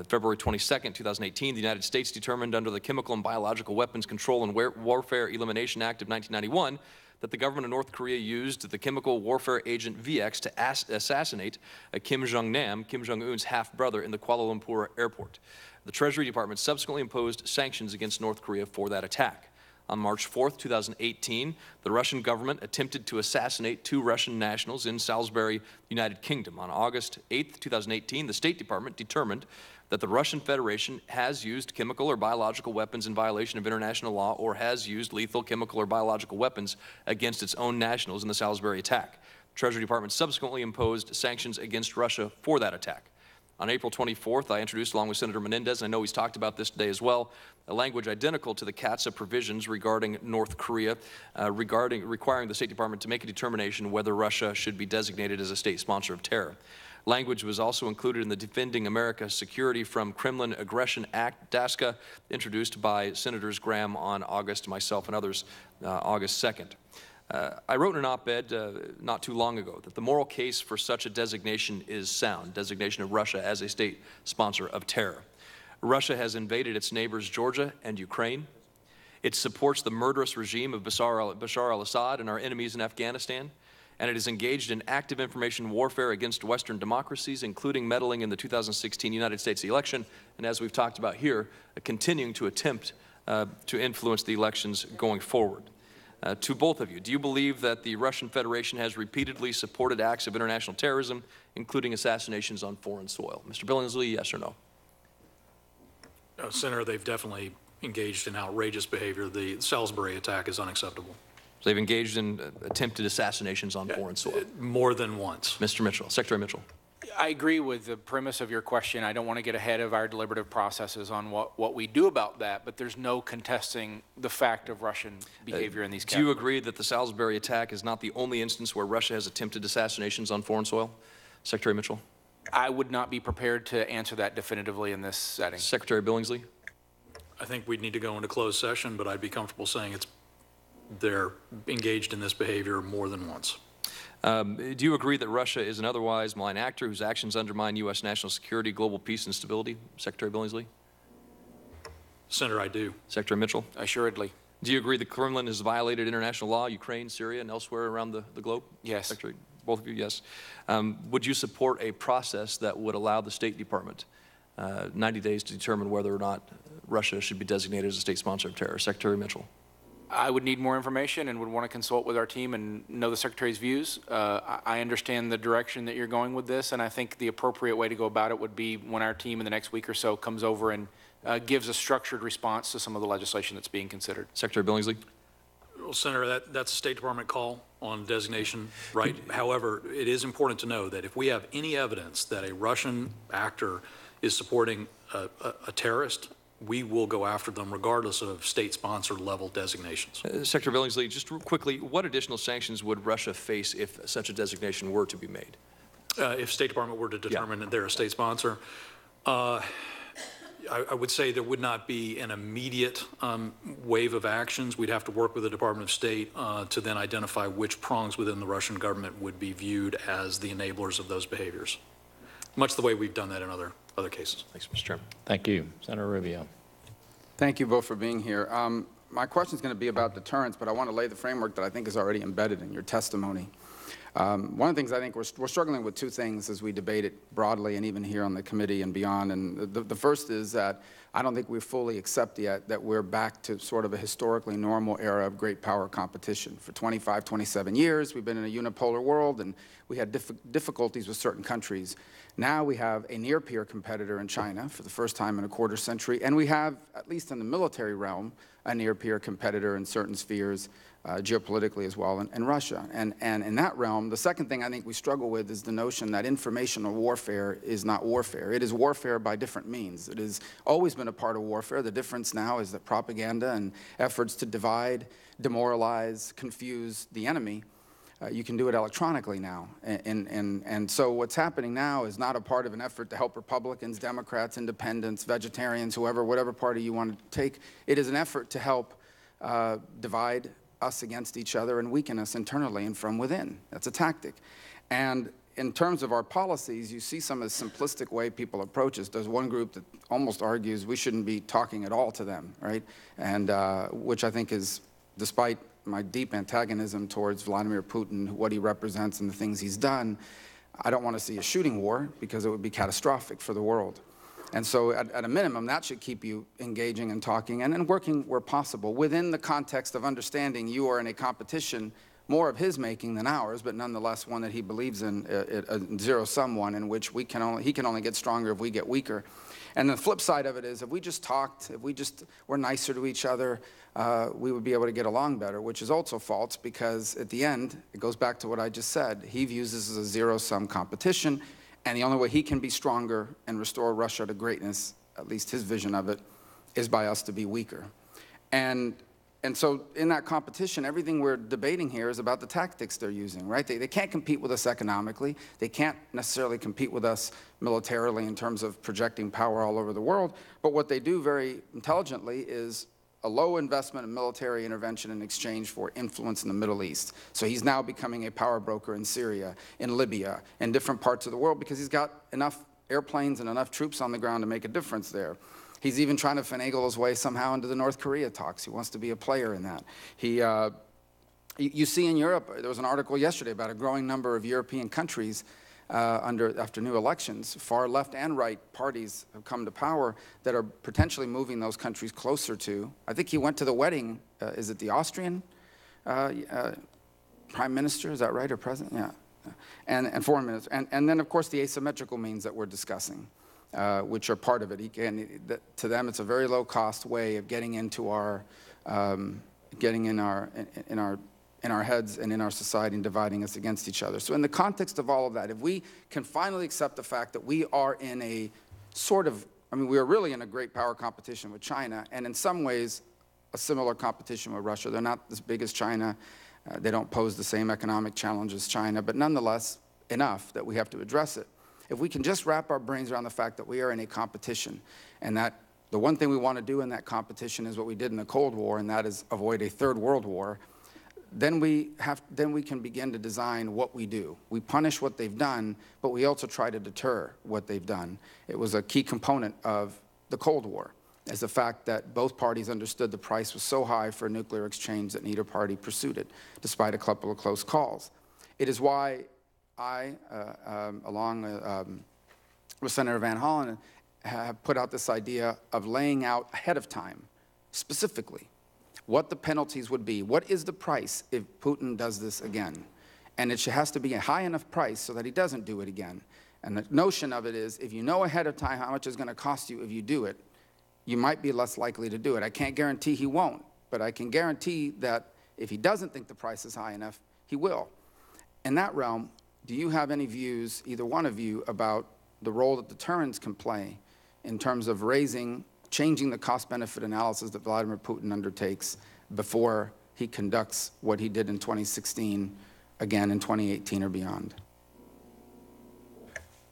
N: February 22nd, 2018, the United States determined under the Chemical and Biological Weapons Control and Warfare Elimination Act of 1991 that the government of North Korea used the chemical warfare agent VX to assassinate Kim Jong-nam, Kim Jong-un's half-brother, in the Kuala Lumpur airport. The Treasury Department subsequently imposed sanctions against North Korea for that attack. On March 4th, 2018, the Russian government attempted to assassinate 2 Russian nationals in Salisbury, United Kingdom. On August 8th, 2018, the State Department determined that the Russian Federation has used chemical or biological weapons in violation of international law or has used lethal chemical or biological weapons against its own nationals in the Salisbury attack. The Treasury Department subsequently imposed sanctions against Russia for that attack. On April 24th, I introduced, along with Senator Menendez, and I know he's talked about this today as well, a language identical to the CAATSA provisions regarding North Korea, requiring the State Department to make a determination whether Russia should be designated as a state sponsor of terror. Language was also included in the Defending America's Security from Kremlin Aggression Act, DASCA, introduced by Senators Graham on August, myself and others, August 2nd. I wrote in an op-ed not too long ago that the moral case for such a designation is sound, designation of Russia as a state sponsor of terror. Russia has invaded its neighbors Georgia and Ukraine. It supports the murderous regime of Bashar al-Assad and our enemies in Afghanistan. and it is engaged in active information warfare against Western democracies, including meddling in the 2016 United States election, and as we've talked about here, continuing to attempt to influence the elections going forward. To both of you, do you believe that the Russian Federation has repeatedly supported acts of international terrorism, including assassinations on foreign soil? Mr. Billingsley, yes or no?
D: Senator, they've definitely engaged in outrageous behavior. The Salisbury attack is unacceptable.
N: So they've engaged in attempted assassinations on foreign soil?
D: More than once.
N: Mr. Mitchell, Secretary Mitchell.
C: I agree with the premise of your question. I don't want to get ahead of our deliberative processes on what we do about that, but there's no contesting the fact of Russian behavior in these categories.
N: Do you agree that the Salisbury attack is not the only instance where Russia has attempted assassinations on foreign soil? Secretary Mitchell.
C: I would not be prepared to answer that definitively in this setting.
N: Secretary Billingsley.
D: I think we'd need to go into closed session, but I'd be comfortable saying they're engaged in this behavior more than once.
N: Do you agree that Russia is an otherwise malign actor whose actions undermine U.S. national security, global peace, and stability? Secretary Billingsley.
D: Senator, I do.
N: Secretary Mitchell.
C: Assuredly.
N: Do you agree the Kremlin has violated international law, Ukraine, Syria, and elsewhere around the globe?
C: Yes.
N: Secretary, both of you, yes. Would you support a process that would allow the State Department 90 days to determine whether or not Russia should be designated as a state sponsor of terror? Secretary Mitchell.
C: I would need more information and would want to consult with our team and know the Secretary's views. I understand the direction that you're going with this, and I think the appropriate way to go about it would be when our team in the next week or so comes over and gives a structured response to some of the legislation that's being considered.
N: Secretary Billingsley.
D: Well, Senator, that's a State Department call on designation, right? However, it is important to know that if we have any evidence that a Russian actor is supporting a terrorist, we will go after them regardless of state-sponsored level designations.
N: Secretary Billingsley, just quickly, what additional sanctions would Russia face if such a designation were to be made?
D: If State Department were to determine that they're a state sponsor, I would say there would not be an immediate wave of actions. We'd have to work with the Department of State to then identify which prongs within the Russian government would be viewed as the enablers of those behaviors, much the way we've done that in other cases.
N: Thanks, Mr. Chairman.
A: Thank you. Senator Rubio.
O: Thank you both for being here. My question is going to be about deterrence, but I want to lay the framework that I think is already embedded in your testimony. One of the things I think we're struggling with two things as we debate it broadly and even here on the committee and beyond. And the first is that I don't think we fully accept yet that we're back to sort of a historically normal era of great power competition. For 25, 27 years, we've been in a unipolar world, and we had difficulties with certain countries. Now we have a near-peer competitor in China for the first time in a quarter century, and we have, at least in the military realm, a near-peer competitor in certain spheres, geopolitically as well, in Russia. And in that realm, the second thing I think we struggle with is the notion that informational warfare is not warfare. It is warfare by different means. It has always been a part of warfare. The difference now is that propaganda and efforts to divide, demoralize, confuse the enemy, you can do it electronically now. And so what's happening now is not a part of an effort to help Republicans, Democrats, independents, vegetarians, whatever party you want to take. It is an effort to help divide us against each other and weaken us internally and from within. That's a tactic. And in terms of our policies, you see some of the simplistic way people approach us. There's one group that almost argues we shouldn't be talking at all to them, right? And which I think is, despite my deep antagonism towards Vladimir Putin, what he represents and the things he's done, I don't want to see a shooting war because it would be catastrophic for the world. And so at a minimum, that should keep you engaging and talking and working where possible within the context of understanding you are in a competition more of his making than ours, but nonetheless one that he believes in, a zero-sum one in which he can only get stronger if we get weaker. And the flip side of it is if we just talked, if we just were nicer to each other, we would be able to get along better, which is also false because at the end, it goes back to what I just said. He views this as a zero-sum competition, and the only way he can be stronger and restore Russia to greatness, at least his vision of it, is by us to be weaker. And so in that competition, everything we're debating here is about the tactics they're using, right? They can't compete with us economically. They can't necessarily compete with us militarily in terms of projecting power all over the world. But what they do very intelligently is a low investment in military intervention in exchange for influence in the Middle East. So he's now becoming a power broker in Syria, in Libya, in different parts of the world because he's got enough airplanes and enough troops on the ground to make a difference there. He's even trying to finagle his way somehow into the North Korea talks. He wants to be a player in that. He You see in Europe, there was an article yesterday about a growing number of European countries after new elections, far left and right parties have come to power that are potentially moving those countries closer to. I think he went to the wedding, is it the Austrian Prime Minister, is that right, or President? Yeah, and Foreign Minister. And then, of course, the asymmetrical means that we're discussing, which are part of it. To them, it's a very low-cost way of getting into our, getting in our heads and in our society and dividing us against each other. So in the context of all of that, if we can finally accept the fact that we are in a sort of, I mean, we are really in a great power competition with China, and in some ways a similar competition with Russia. They're not as big as China. They don't pose the same economic challenge as China, but nonetheless enough that we have to address it. If we can just wrap our brains around the fact that we are in a competition, and that the one thing we want to do in that competition is what we did in the Cold War, and that is avoid a third world war, then we can begin to design what we do. We punish what they've done, but we also try to deter what they've done. It was a key component of the Cold War, as the fact that both parties understood the price was so high for a nuclear exchange that neither party pursued it, despite a couple of close calls. It is why I, along with Senator Van Hollen, have put out this idea of laying out ahead of time, specifically, what the penalties would be. What is the price if Putin does this again? And it has to be a high enough price so that he doesn't do it again. And the notion of it is, if you know ahead of time how much it's going to cost you if you do it, you might be less likely to do it. I can't guarantee he won't, but I can guarantee that if he doesn't think the price is high enough, he will. In that realm, do you have any views, either one of you, about the role that deterrence can play in terms of changing the cost-benefit analysis that Vladimir Putin undertakes before he conducts what he did in 2016, again in 2018 or beyond?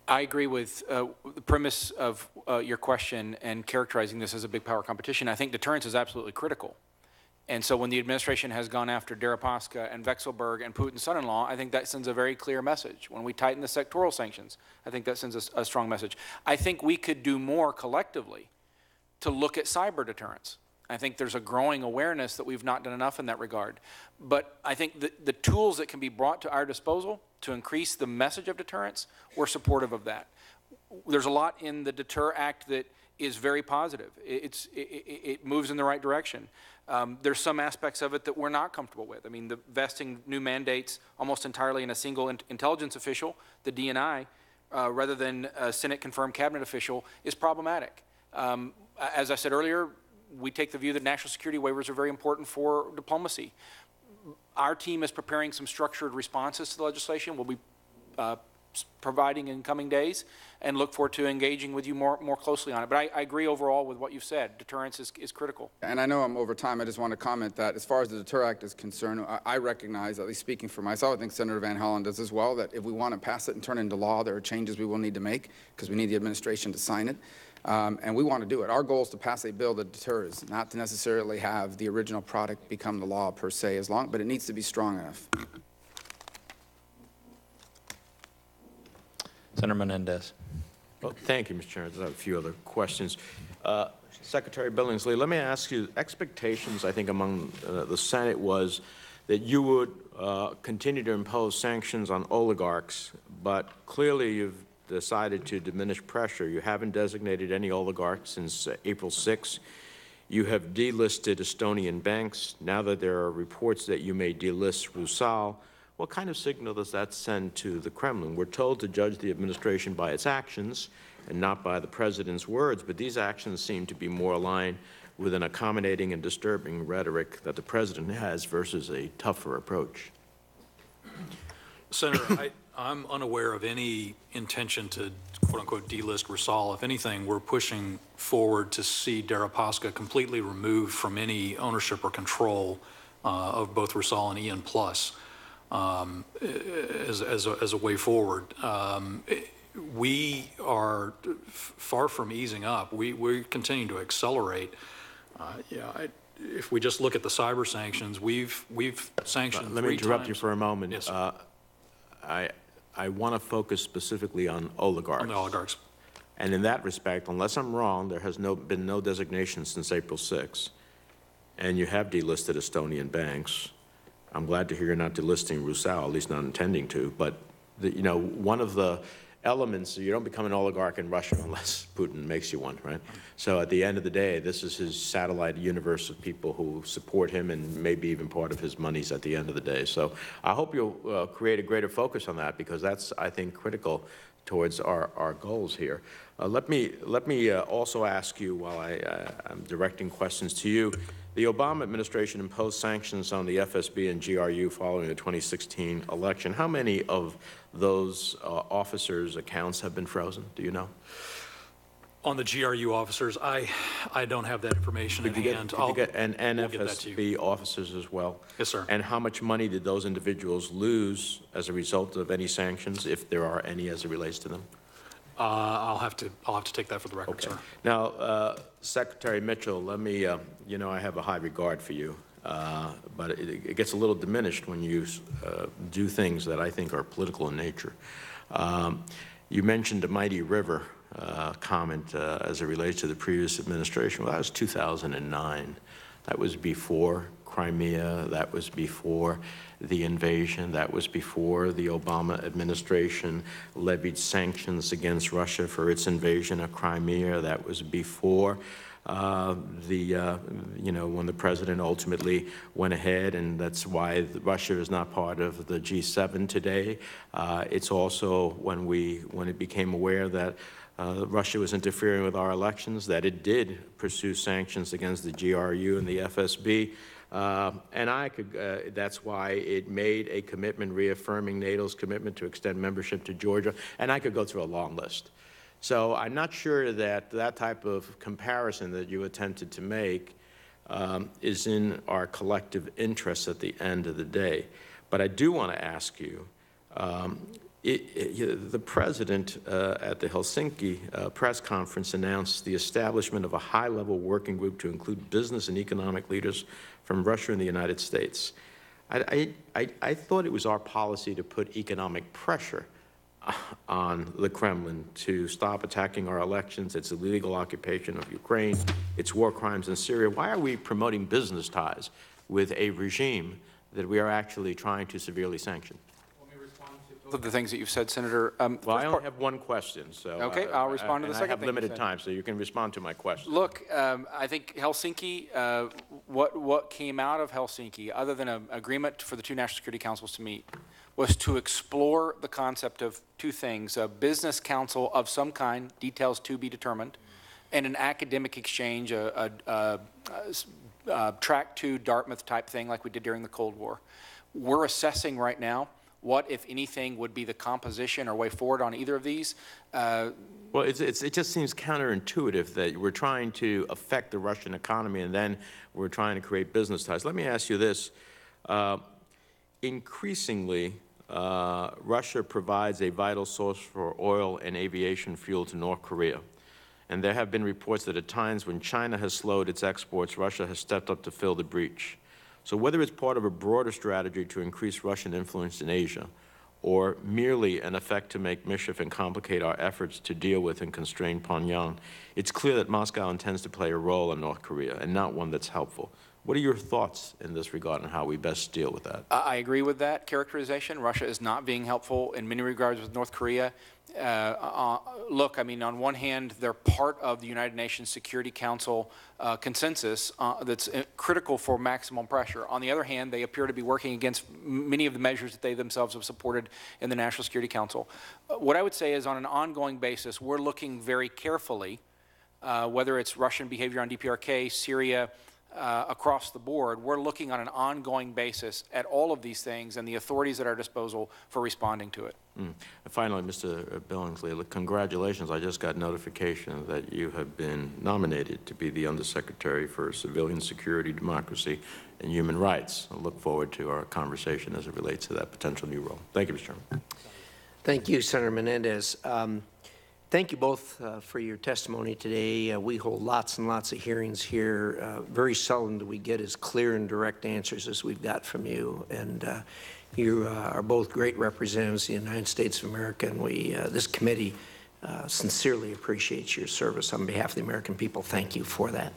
C: I agree with the premise of your question and characterizing this as a big power competition. I think deterrence is absolutely critical. And so when the administration has gone after Deripaska and Vekselberg and Putin's son-in-law, I think that sends a very clear message. When we tighten the sectoral sanctions, I think that sends a strong message. I think we could do more collectively to look at cyber deterrence. I think there's a growing awareness that we've not done enough in that regard. But I think the tools that can be brought to our disposal to increase the message of deterrence, we're supportive of that. There's a lot in the Deter Act that is very positive. It moves in the right direction. There's some aspects of it that we're not comfortable with. I mean, the vesting new mandates almost entirely in a single intelligence official, the DNI, rather than a Senate-confirmed cabinet official, is problematic. As I said earlier, we take the view that national security waivers are very important for diplomacy. Our team is preparing some structured responses to the legislation. We'll be providing in coming days and look forward to engaging with you more closely on it. But I agree overall with what you've said. Deterrence is critical.
O: And I know I'm over time. I just want to comment that as far as the Deter Act is concerned, I recognize, at least speaking for myself, I think Senator Van Hollen does as well, that if we want to pass it and turn it into law, there are changes we will need to make because we need the administration to sign it. And we want to do it. Our goal is to pass a bill that deters, not to necessarily have the original product become the law per se, but it needs to be strong enough.
A: Senator Menendez.
B: Well, thank you, Mr. Chairman. I have a few other questions. Secretary Billingsley, let me ask you, expectations, I think, among the Senate was that you would continue to impose sanctions on oligarchs, but clearly you've decided to diminish pressure. You haven't designated any oligarchs since April 6. You have delisted Estonian banks. Now that there are reports that you may delist Rusal, what kind of signal does that send to the Kremlin? We're told to judge the administration by its actions and not by the president's words, but these actions seem to be more aligned with an accommodating and disturbing rhetoric that the president has versus a tougher approach.
D: Senator, I'm unaware of any intention to, quote-unquote, delist Rusal. If anything, we're pushing forward to see Deripaska completely removed from any ownership or control of both Rusal and EN Plus as a way forward. We are far from easing up. We're continuing to accelerate. If we just look at the cyber sanctions, we've sanctioned 3 times.
B: Let me interrupt you for a moment.
D: Yes,
B: I want to focus specifically on oligarchs.
D: on the oligarchs.
B: And in that respect, unless I'm wrong, there has been no designation since April 6. And you have delisted Estonian banks. I'm glad to hear you're not delisting Rusal, at least not intending to. But, one of the elements, you don't become an oligarch in Russia unless Putin makes you one, right? So at the end of the day, this is his satellite universe of people who support him and maybe even part of his monies at the end of the day. So I hope you'll create a greater focus on that, because that's, I think, critical towards our goals here. Let me also ask you, while I'm directing questions to you, the Obama administration imposed sanctions on the FSB and GRU following the 2016 election. How many of those officers' accounts have been frozen? Do you know?
D: On the GRU officers, I don't have that information at hand.
B: Could you get an
D: we'll get that to you.
B: FSB officers as well?
D: Yes, sir.
B: And how much money did those individuals lose as a result of any sanctions, if there are any as it relates to them?
D: I'll have to take that for the record,
B: Okay.
D: sir.
B: Now, Secretary Mitchell, let me, I have a high regard for you, but it gets a little diminished when you do things that I think are political in nature. You mentioned the mighty river comment as it relates to the previous administration. Well, that was 2009. That was before Crimea. That was before the invasion. That was before the Obama administration levied sanctions against Russia for its invasion of Crimea. That was before when the president ultimately went ahead, and that's why Russia is not part of the G7 today. It's also when it became aware that Russia was interfering with our elections, that it did pursue sanctions against the GRU and the FSB. That's why it made a commitment reaffirming NATO's commitment to extend membership to Georgia, and I could go through a long list. So I'm not sure that that type of comparison that you attempted to make is in our collective interests at the end of the day. But I do want to ask you, the president at the Helsinki press conference announced the establishment of a high-level working group to include business and economic leaders from Russia and the United States. I thought it was our policy to put economic pressure on the Kremlin to stop attacking our elections, its illegal occupation of Ukraine, its war crimes in Syria. Why are we promoting business ties with a regime that we are actually trying to severely sanction?
C: Both of the things that you've said, Senator.
B: Well, I only have one question, so
C: okay, I'll respond to the second thing.
B: I have limited time, so you can respond to my question.
C: Look, I think Helsinki, what came out of Helsinki, other than an agreement for the two national security councils to meet, was to explore the concept of two things: a business council of some kind, details to be determined, and an academic exchange, a track to Dartmouth type thing like we did during the Cold War. We're assessing right now what, if anything, would be the composition or way forward on either of these.
B: Well, it just seems counterintuitive that we're trying to affect the Russian economy and then we're trying to create business ties. Let me ask you this. Increasingly, Russia provides a vital source for oil and aviation fuel to North Korea. And there have been reports that at times when China has slowed its exports, Russia has stepped up to fill the breach. So whether it's part of a broader strategy to increase Russian influence in Asia, or merely an effect to make mischief and complicate our efforts to deal with and constrain Pyongyang, it's clear that Moscow intends to play a role in North Korea, and not one that's helpful. What are your thoughts in this regard and how we best deal with that?
C: I agree with that characterization. Russia is not being helpful in many regards with North Korea. Look, I mean, on one hand, they're part of the United Nations Security Council consensus that's critical for maximum pressure. On the other hand, they appear to be working against many of the measures that they themselves have supported in the National Security Council. What I would say is on an ongoing basis, we're looking very carefully, whether it's Russian behavior on DPRK, Syria, across the board, we're looking on an ongoing basis at all of these things and the authorities at our disposal for responding to it.
B: Finally, Mr. Billingsley, congratulations. I just got notification that you have been nominated to be the Undersecretary for Civilian Security, Democracy, and Human Rights. I look forward to our conversation as it relates to that potential new role. Thank you, Mr. Chairman.
K: Thank you, Senator Menendez. Thank you both for your testimony today. We hold lots and lots of hearings here. Very seldom do we get as clear and direct answers as we've got from you. And you are both great representatives of the United States of America, and this committee sincerely appreciates your service. On behalf of the American people, thank you for that.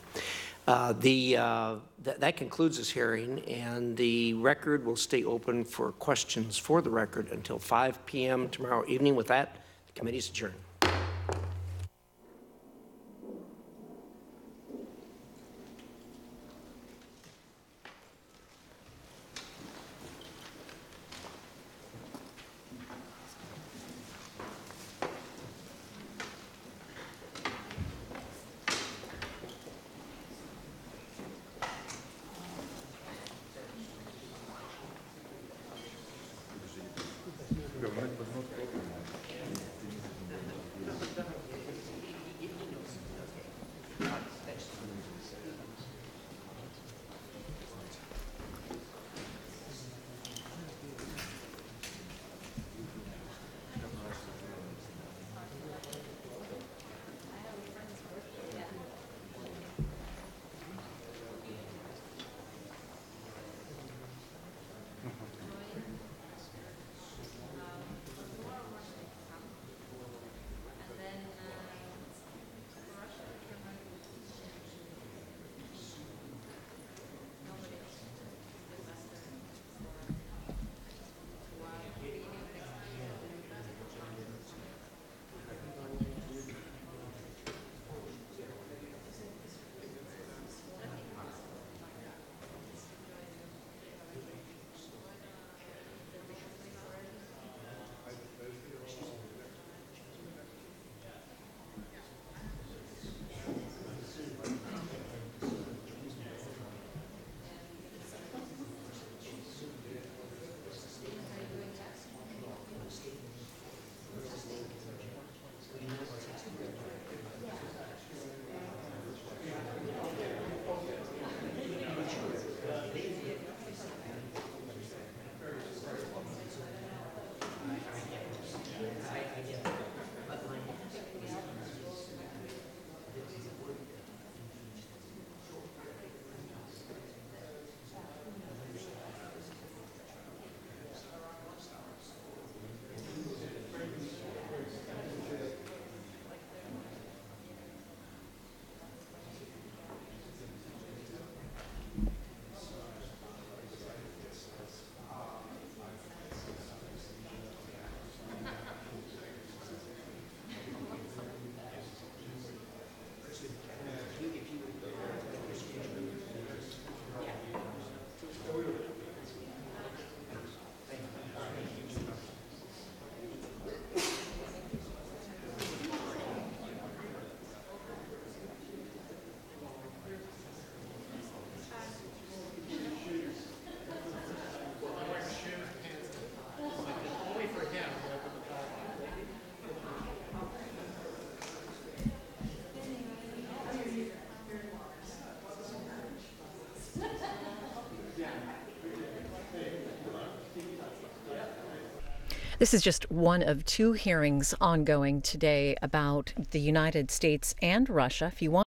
K: That concludes this hearing, and the record will stay open for questions for the record until 5 p.m. tomorrow evening. With that, the committee is adjourned.
P: This is just one of 2 hearings ongoing today about the United States and Russia. If you want